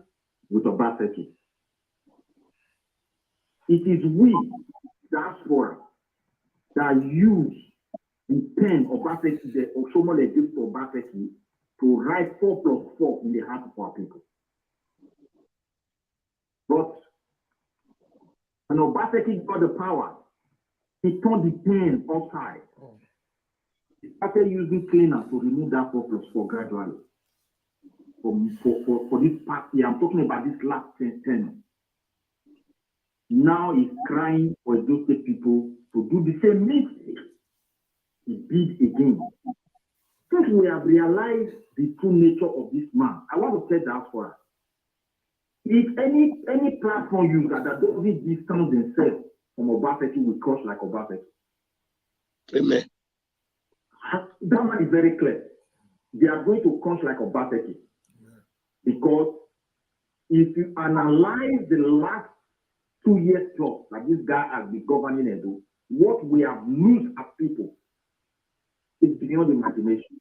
with Obaseki. It is we, diaspora, that use the pen Obaseki, the Osomole gives to Obaseki, to write 4+4 in the heart of our people. But when Obaseki got the power, he turned the pen upside. He started using cleaner to remove that 4+4 gradually. For this past year, I'm talking about this last 10. Now he's crying for Edo State people to do the same mistake he did again. Since we have realized the true nature of this man, I want to say that for us. If any platform user that doesn't distance themselves from Obaseki will crush like Obaseki. Amen. That man is very clear. They are going to crush like Obaseki. Because if you analyze the last 2 years plus, like this guy has been governing Edo, what we have lost as people is beyond imagination.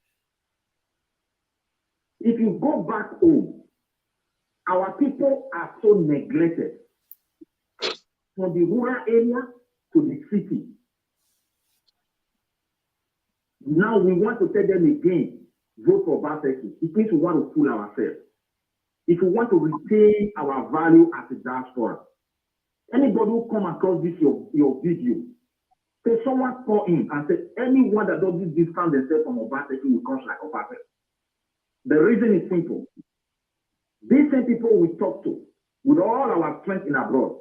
If you go back home, our people are so neglected. From the rural area to the city. Now we want to tell them again, vote for Obaseki. It means we want to fool ourselves. If we want to retain our value as a diaspora, anybody who come across this your video, say someone call in and say anyone that doesn't distance themselves from Obaseki will come like Obaseki. The reason is simple. These same people we talk to, with all our strength in abroad,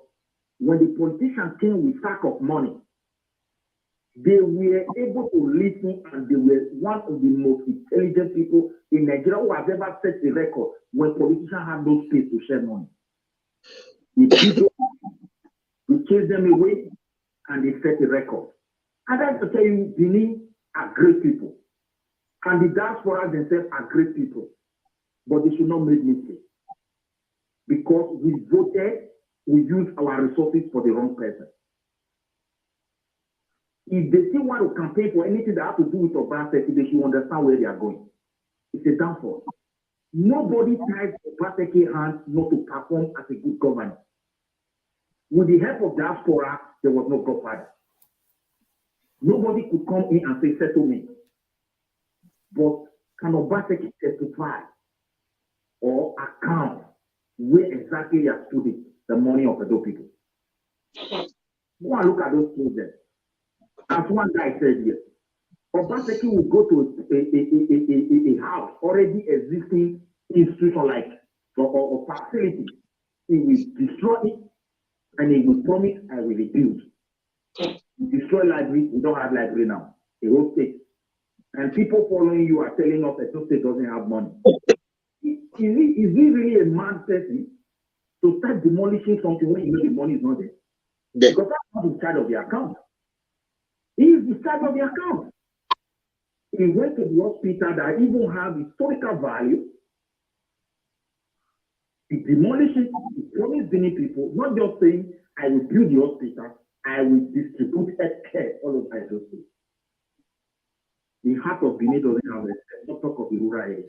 when the politicians came with sack of money, they were able to listen, and they were one of the most intelligent people in Nigeria who has ever set the record when politicians have no space to share money. We chase them away and they set the record. And I have to tell you, Benin are great people. And the diaspora themselves are great people. But they should not make mistakes. Because we voted, we used our resources for the wrong person. If they still want to campaign for anything that has to do with Obaseki, they should understand where they are going. It's a downfall. Nobody ties Obaseki hands not to perform as a good governor. With the help of diaspora, there was no godfather. Nobody could come in and say settlement. But can Obaseki testify or account where exactly he has put it, the money of Edo people? Go and look at those projects. As one guy said here, Obaseki will go to a house already existing institution like or facility. He will destroy it and he will promise I will rebuild. Destroy library, we don't have library now. A whole state. And people following you are telling us that Edo State doesn't have money. Is he really a mad person to start demolishing something when you know the money is not there? Because that's not in charge of the account. He is the charge of the account. He went to the hospital that even have historical value. He demolished it, he promised many people, not just saying, I will build the hospital, I will distribute healthcare all over Edo State. The heart of Benin doesn't have healthcare, not talk of the rural area.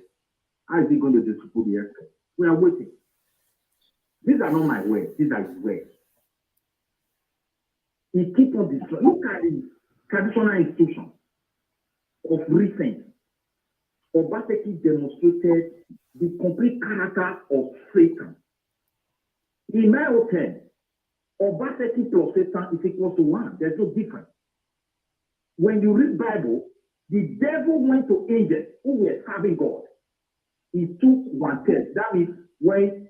How is he going to distribute the healthcare? We are waiting. These are not my words, these are his words. He keeps on destroying. Look at the traditional institutions of recent. Obaseki demonstrated the complete character of Satan. In my opinion, Obaseki plus Satan is equal to one. There's no difference. When you read Bible, the devil went to angels who were serving God. He took 1/3. That means when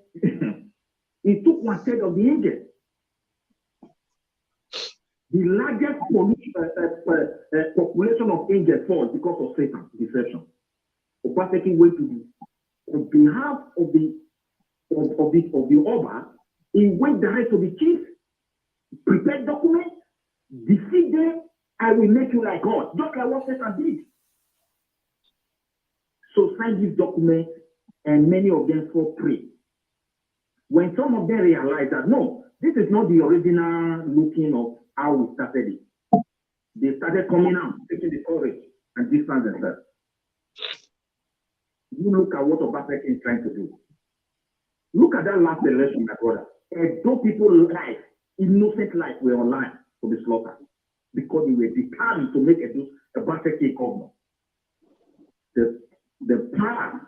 He took 1/3 of the angels. The largest population of angels falls because of Satan's deception. Obaseki went to on behalf of the Oba, he went direct to the chief, prepared documents, defeat them, I will make you like God, just like what Satan did. So sign this document, and many of them fall prey. When some of them realize that no, this is not the original looking of how we started it, they started coming out, taking the courage and distance themselves. You look at what Obaseki is trying to do. Look at that last election, my brother. Edo people's life, innocent life, were online to be slaughtered because they were determined to make Obaseki governor. The path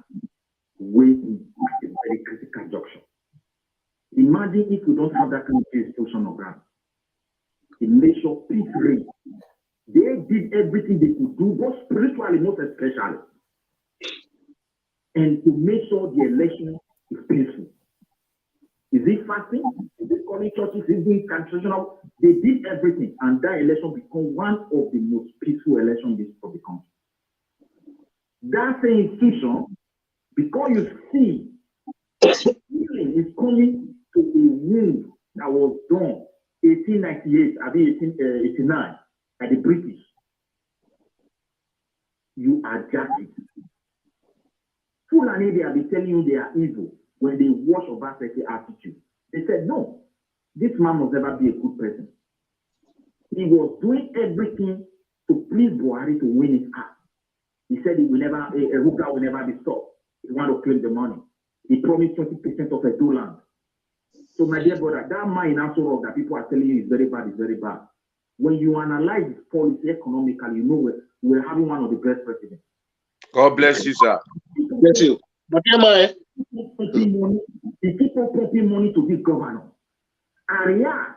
waiting at a very critical junction. Imagine if we don't have that kind of institution of ground. It makes sure peace reign. They did everything they could do, both spiritually, most especially, and to make sure the election is peaceful. Is it fasting? Is it calling churches? Is it constitutional? They did everything, and that election became one of the most peaceful elections of the country. That same institution, because you see, healing is coming to a wound that was done 1898, I mean 1889 by the British. You are judging. Fulani, they have been telling you they are evil when they watch Obaseki attitude. They said, no, this man must never be a good person. He was doing everything to please Buhari to win his heart. He said he will never, a Ruga will never be stopped. He want to claim the money. He promised 20% of Edo land. So my dear brother, that man in Asoro that people are telling you is very bad, is very bad. When you analyze his policy economically, you know we're having one of the best presidents. God bless you, sir. Bless you. But He keep on pumping money to this governor. Area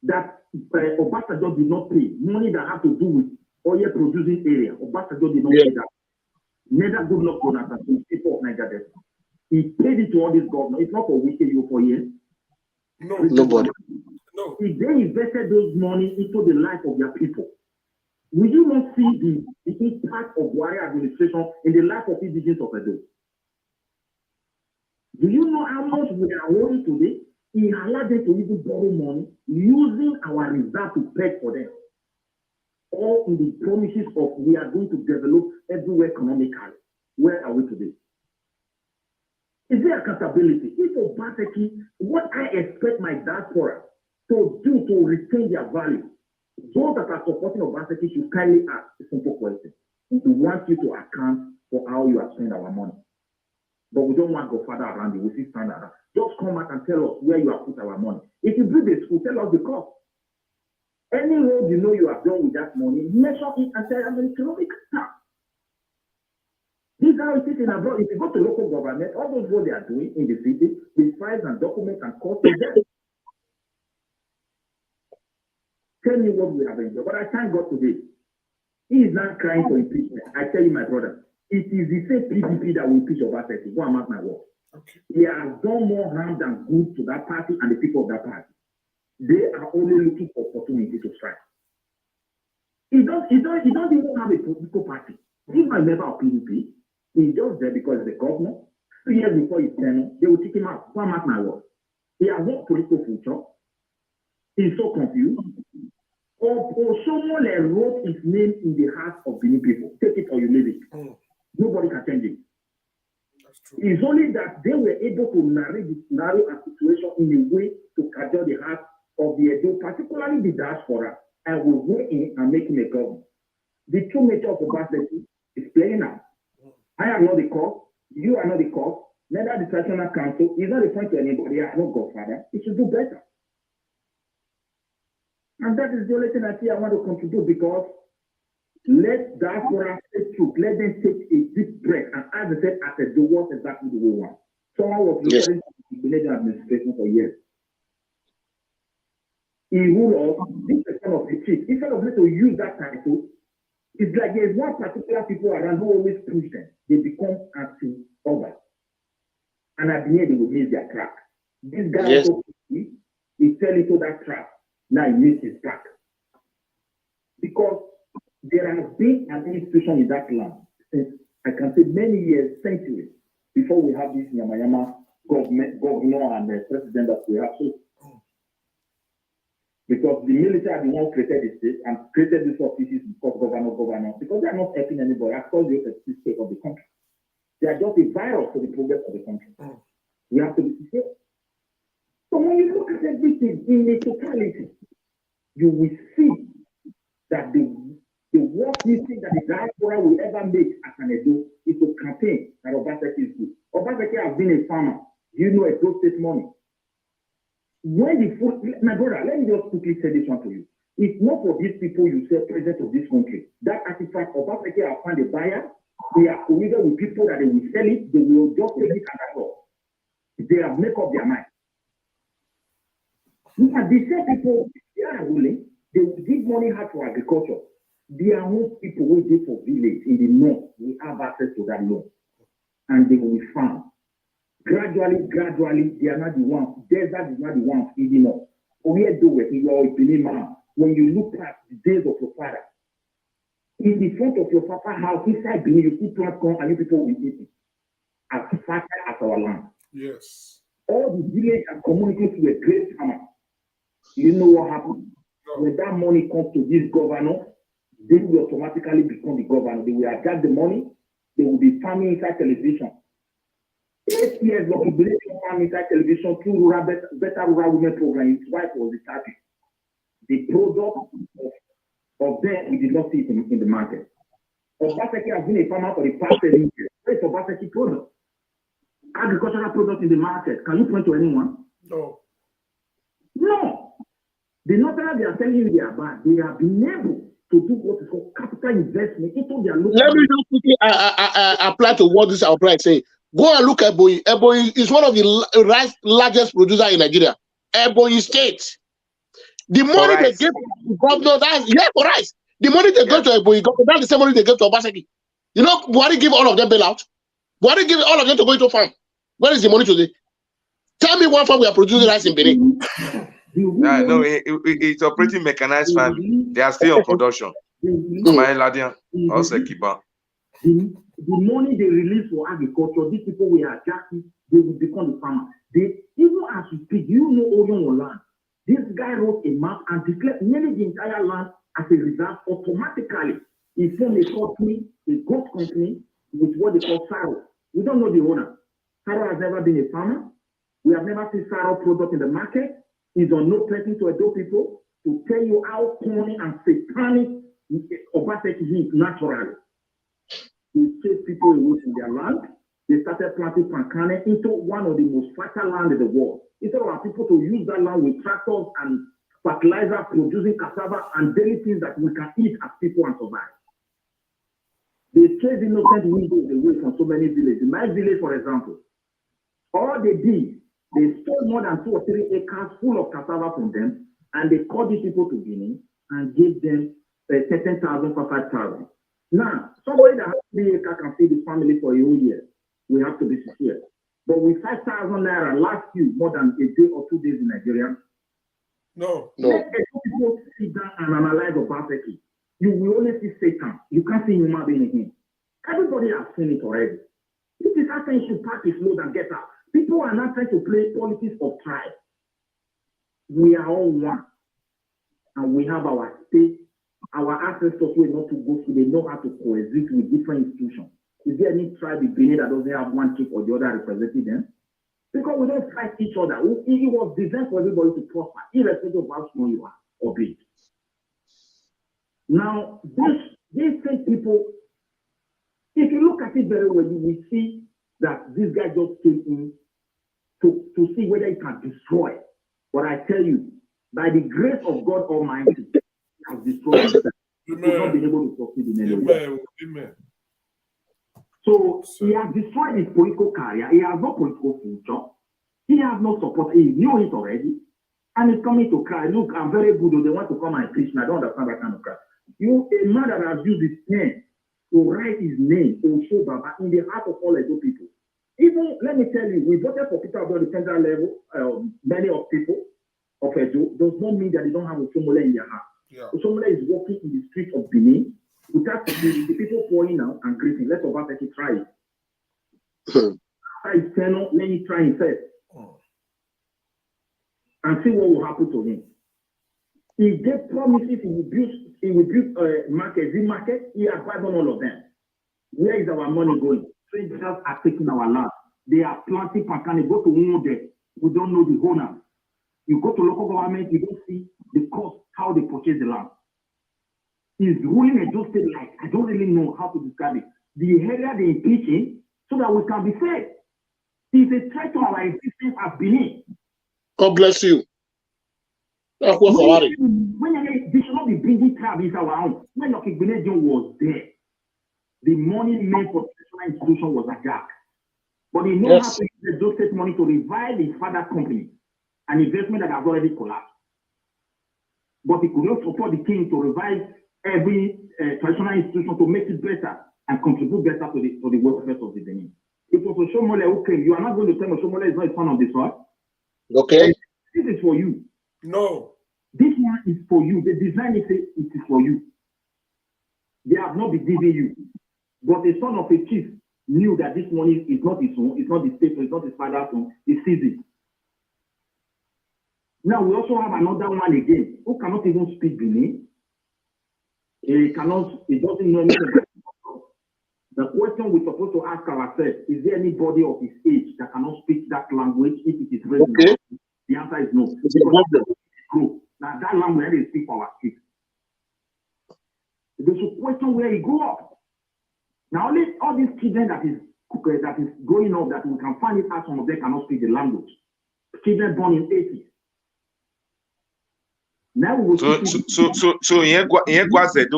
that Obasanjo did not pay, money that have to do with oil producing area. Obasanjo did not pay that. Neither good luck Jonathan to people of Niger Delta. He paid it to all these governors. It's not for wicked you for years. No, nobody. No. If they invested those money into the life of their people, will you not see the impact of Buhari administration in the life of indigenous of Edo? Do you know how much we are owing today? He allowed them to even borrow money using our reserve to pay for them. All in the promises of we are going to develop everywhere economically. Where are we today? Is there accountability? If Obaseki, what I expect my diaspora to do to retain their value, those that are supporting Obaseki should kindly ask a simple question. We want you to account for how you are spending our money. But we don't want to go further around it. We see stand around. Just come back and tell us where you have put our money. If you build a school, tell us the cost. Any road you know you have done with that money, measure it and tell us the economic stuff. This is how it is in abroad. If you go to local government, all those what they are doing in the city, with files and documents and costs, tell me what we have enjoyed. But I thank God today. He is not crying for impeachment. I tell you, my brother, it is the same PDP that will impeach Obaseki. Go and mark my word. Okay. He has done more harm than good to that party and the people of that party. They are only looking for opportunity to strike. He doesn't even have a political party. He's not a member of PDP. He's just there because he's the governor. 3 years before his tenure, they will kick him out. Go and mark my word. He has no political future. He's so confused. Or someone wrote his name in the heart of Benin people. Take it or you leave it. Nobody can change it. That's true. It's only that they were able to narrate a situation in a way to cajole the heart of the Edo, particularly the diaspora, and will go in and make him a governor. The true nature of Obaseki is playing out. I am not the cause. You are not the cause. Neither the National Council. He's not a friend to anybody. I am not Godfather. He should do better. And that is the only thing I see I want to contribute, because let diaspora say truth. Let them take a deep breath and as I said, as a do what exactly do we want. Someone was referring to the Canadian administration for years. He ruled us, this is kind of the chief. Instead of me to use that title, it's like there's one particular people around who always push them. They become anti-Oba. And at the end, they will miss their track. This guy also he fell into that trap. Now he needs his back. Because there has been an institution in that land since, I can say, many years, centuries, before we have this Yamayama governor and the president that we have. So, because the military are the one created the state and created these offices because governor, because they are not helping anybody. After the state of the country, they are just a virus to the progress of the country. We have to be sincere. So when you look at everything in the totality, you will see that the worst mistake that the diaspora will ever make as an Edo is to campaign that Obaseki is good. Obaseki has been a farmer. You know Edo State money. When the food, my brother, let me just quickly say this one to you. It's not for these people you say president of this country. That artifact, Obaseki have found a buyer. They are committed with people that they will sell it. They will just take it and that's all. They have made up their mind. Now, the same people, they are willing. They will give money out for agriculture. There are no people who go for village in the north. We have access to that loan. And they will farm. Gradually, they are not the ones. Desert is not the ones feeding us. We are doing it in your opinion. When you look at the days of your father, in the front of your father's house, inside Benin, you see plants come and you people will eat it. As far as our land. Yes. All the village and communities were great farmers. You know what happened? No. When that money comes to this governor, they will automatically become the governor. They will attract the money. They will be farming inside television. 8 years of jubilation farming inside television through rural, better rural women program. His wife was the target. The product of them, we did not see it in the market. Obaseki has been a farmer for the past 7 years. Where is Obaseki product? Agricultural product in the market. Can you point to anyone? No. No. The Northerners, they are telling you they are bad. They have been able to do what is called capital investment into their local. Let me just quickly apply to what this outline say. Go and look at Ebonyi. Ebonyi is one of the rice largest producer in Nigeria. Ebonyi State. The money they give to governor, for rice. The money they go to Ebonyi governor, that's the same money they give to Obaseki. You know, Buhari give all of them bailout. Buhari give all of them to go into farm. Where is the money today? Tell me one farm we are producing rice in Benin. No, it's operating mechanized farming. They are still on production. The money they release for agriculture, these people will adjust it, they will become the farmer. They, even as we speak, you know Oyon land. This guy wrote a map and declared nearly the entire land as a reserve automatically. He formed a company, a goat company, with what they call Saro. We don't know the owner. Saro has never been a farmer. We have never seen Saro product in the market. He's on no threatening to Edo people to tell you how corny and satanic Obaseki is naturally. They chased people away from their land. They started planting pancane into one of the most fertile land in the world. Instead of our people to use that land with tractors and fertilizer, producing cassava and daily things that we can eat as people and survive. They chased innocent widows away from so many villages. In my village, for example, all they did, they stole more than 2 or 3 acres full of cassava from them, and they called these people to Benin and gave them 13,000 for 5,000. Now, somebody that has 3 acres can feed his family for a whole year. We have to be sincere. But with 5,000 naira last you more than a day or 2 days in Nigeria. No. Let people sit down and analyze Obaseki. You will only see Satan. You can't see human being in him. Everybody has seen it already. This is how you should pack his load and get out. People are not trying to play politics of tribe. We are all one. And we have our state. Our ancestors were not to go through. They know how to coexist with different institutions. Is there any tribe in Benin that doesn't have one chief or the other representing them? Because we don't fight each other. It was designed for everybody to prosper, irrespective of how small you are or big. Now, these same people, if you look at it very well, you will see that this guy just came in to see whether he can destroy. But I tell you, by the grace of God Almighty, he has destroyed himself. He has not been able to succeed in any way. Amen. So he has destroyed his political career. He has no political future. He has no support. He knew it already. And he's coming to cry. Look, I'm very good. They want to come and preach me. I don't understand that kind of cry. You, a man that has used his pen to write his name, Osho Baba, in the heart of all Edo people. Even, let me tell you, we voted for Peter Obi on the federal level. Many of people of Edo does not mean that they don't have Osomole in their heart. Yeah. Osomole is walking in the streets of Benin without the people falling out and greeting. Let Obaseki try it. Try his tenor, let him try himself. And see what will happen to him. He gave promises he will build market, market. He has done all of them. Where is our money going? Strangers are taking our land. They are planting pakani. Go to Nwode. We don't know the owner. You go to local government, you don't see the cost, how they purchase the land. He's ruling Edo State like, I don't really know how to describe it. The area they impeaching so that we can be safe. It's a threat to our existence as Benin. God bless you. When they should not be bringing traffic into our own. When Benin was there, the money meant for the institution was attacked. But he knows how to use the Edo State money to revive his father's company, an investment that has already collapsed. But he could not support the king to revive every traditional institution to make it better and contribute better to the welfare of the Benin. It was Osomole who came. You are not going to tell me Osomole is not a son of the soil. Okay. This is for you. No. This one is for you. The design is it is for you. They have not been giving you. But the son of a chief knew that this money is not his own, it's not the state, it's not his father's own, he sees it. Now we also have another one again who cannot even speak Benin. He doesn't know anything. The question we're supposed to ask ourselves, is there anybody of his age that cannot speak that language if it is written? Okay. The answer is no. Now that language they speak for our kids. There's a question where he grew up. Now all these children that is growing up that we can find it out, some of them cannot speak the language. Children born in 80s. Now we will so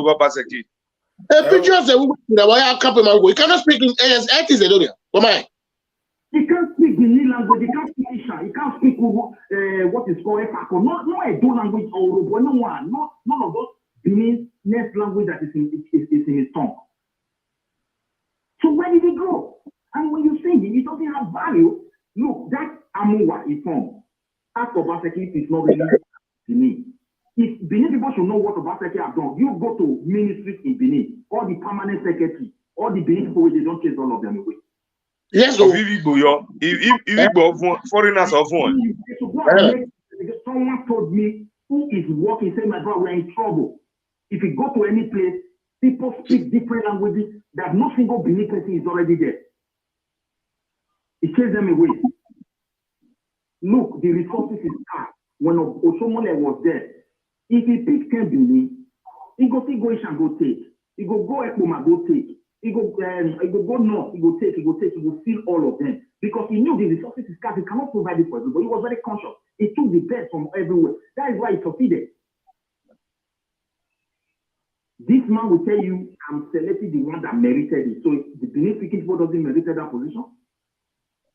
Obaseki. Pictures you cannot speak in AS80s, Come on. He can't speak Benin language, he can't speak Isha, he can't speak what is called Efako. No Edo language or Urobo, no one. None of those Benin next language that is in his tongue. So where did he go? And when you say it doesn't have value. Look, that Amuwa is from. Ask Obaseki if it's not really Benin. If Benin people should know what Obaseki have done, you go to ministries in Benin, all the permanent secretary, all the Benin people, they don't chase all of them away. Yes, so if foreigners of one. Someone told me who is working, say, my brother, we're in trouble. If you go to any place, people speak different languages, that no single Benin person is already there. It chases them away. Look, the resources is scarce. When Osomole was there, if he picks Benin, he go Ish and go take. He go Ekpoma, go take. He go north, he go take, he will steal all of them. Because he knew the resources is scarce, he cannot provide it for everybody. He was very conscious. He took the best from everywhere. That is why he succeeded. This man will tell you, I'm selecting the one that merited it. So if the Benin speaking people doesn't merit that position,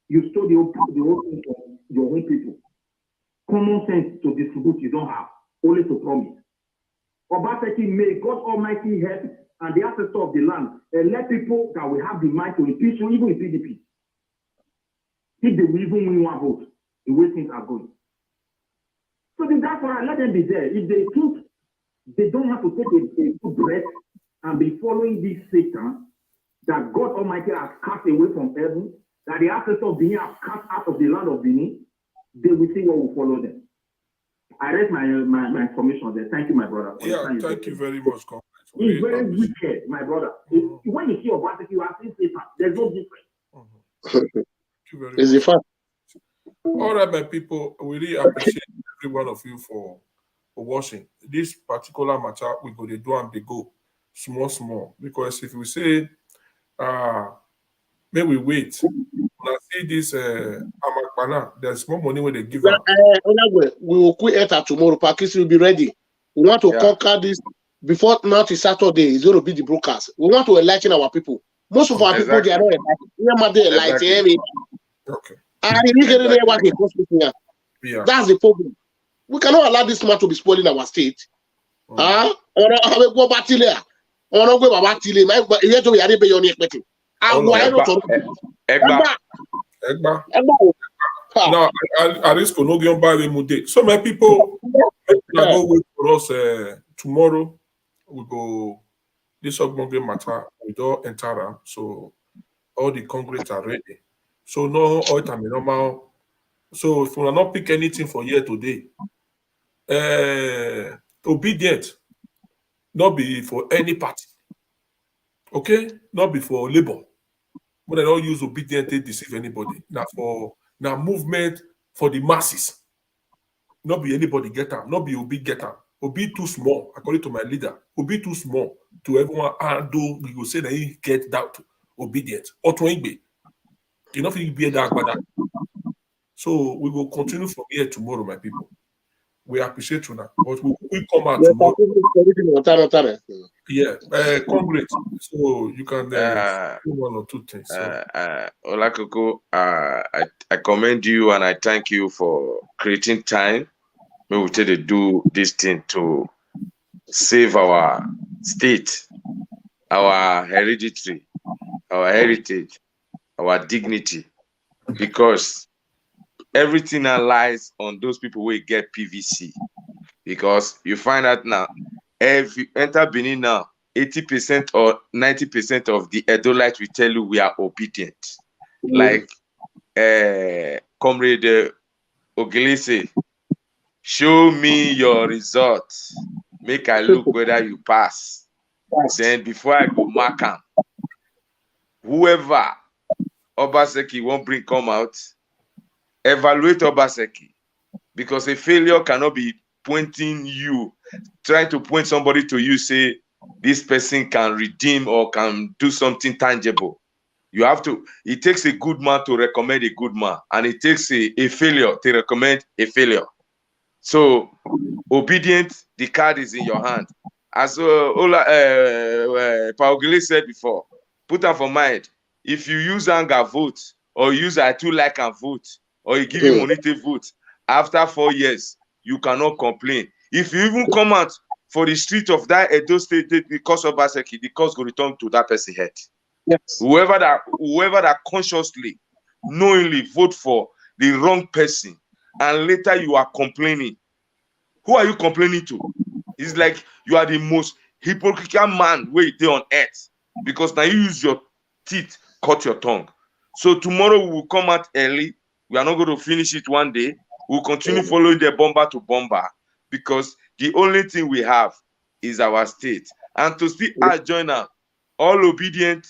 you stole the whole thing from your own people. Common sense to distribute, you don't have, only to promise. Obaseki, may God Almighty help and the ancestor of the land and let people that will have the mind to impeach you, even in PDP. If they will even win one vote, the way things are going. So that's why I let them be there. If they think they don't have to take a good breath and be following this Satan that God Almighty has cast away from heaven, that the ancestors of Benin have cast out of the land of Benin, they will see what will follow them. I read my information there. Thank you, my brother. Yeah, thank you very much, comrade. It's very wicked, my brother. When you see Obaseki, you are seeing Satan. There's no difference. Thank you very much. All right, my people, we really appreciate every one of you for watching. This particular matter, we go to do and they go small. Because if we say, may we wait. When I see this Amakpana, there's more money when they give out. We will quit ETA tomorrow. Pakistan will be ready. We want to conquer this before not Saturday. It's going to be the broadcast. We want to enlighten our people. Most of our people, they are not enlightened. Okay. That's the problem. We cannot allow this man to be spoiling our state. Egba. Egba. Ha. Now, at risk of not getting by the mude. So my people, go wait for us tomorrow. We go this Ogbonge matter. We don't enter am. So all the concrete are ready. So no all time normal. So if we are not pick anything for here today, obedient, not be for any party. Okay, not be for labor. But they don't use obedient to deceive anybody. Now for now movement for the masses. Not be anybody get am, not be Obi get am. Obi too small, according to my leader. Obi too small to everyone handle. We go say that he get that obedient. Or to be. You know, he be that bad. So we will continue from here tomorrow, my people. We appreciate you now, but we will come out tomorrow. Yeah, Congress. So you can do one or two things. So. Olakoko, I commend you and I thank you for creating time. We will try to do this thing to save our state, our hereditary, our heritage, our dignity, because everything now lies on those people who get PVC. Because you find out now, if you enter Benin now, 80% or 90% of the Edolites will tell you we are obedient. Like Comrade Ogilese, show me your results. Make I look whether you pass. Then before I go mark them, whoever Obaseki won't bring come out, evaluate Obaseki. Because a failure cannot be pointing you, trying to point somebody to you, say this person can redeem or can do something tangible. You have to, it takes a good man to recommend a good man, and it takes a failure to recommend a failure. So, obedient, the card is in your hand. As Paogile said before, put on for mind, if you use anger, vote, or use I too like and vote, or you give you money to vote, after 4 years, you cannot complain. If you even come out for the street of that Edo State, because of Obaseki, the cost will return to that person's head. Yes. Whoever that consciously, knowingly vote for the wrong person, and later you are complaining. Who are you complaining to? It's like you are the most hypocritical man where you on earth, because now you use your teeth, cut your tongue. So tomorrow we will come out early. We are not going to finish it one day. We'll continue following the bomber to bomber, because the only thing we have is our state. And to still join up, all obedient,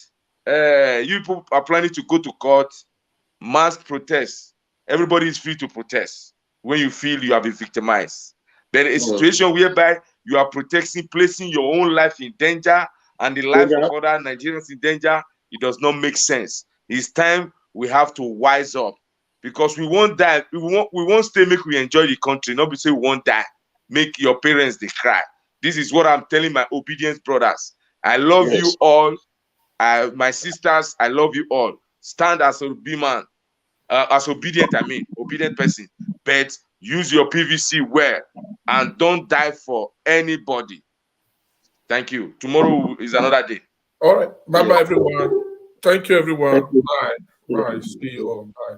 you people are planning to go to court, mass protest. Everybody is free to protest when you feel you have been victimized. But a situation whereby you are protecting, placing your own life in danger and the life of other Nigerians in danger, it does not make sense. It's time we have to wise up, because we won't die. We won't stay, make we enjoy the country, not be say we won't die. Make your parents they cry. This is what I'm telling my obedient brothers. I love you all. My sisters, I love you all. Stand as a man, as obedient, obedient person. But use your PVC well and don't die for anybody. Thank you. Tomorrow is another day. All right. Bye-bye, everyone. Thank you, everyone. Bye. Bye. See you all. Bye.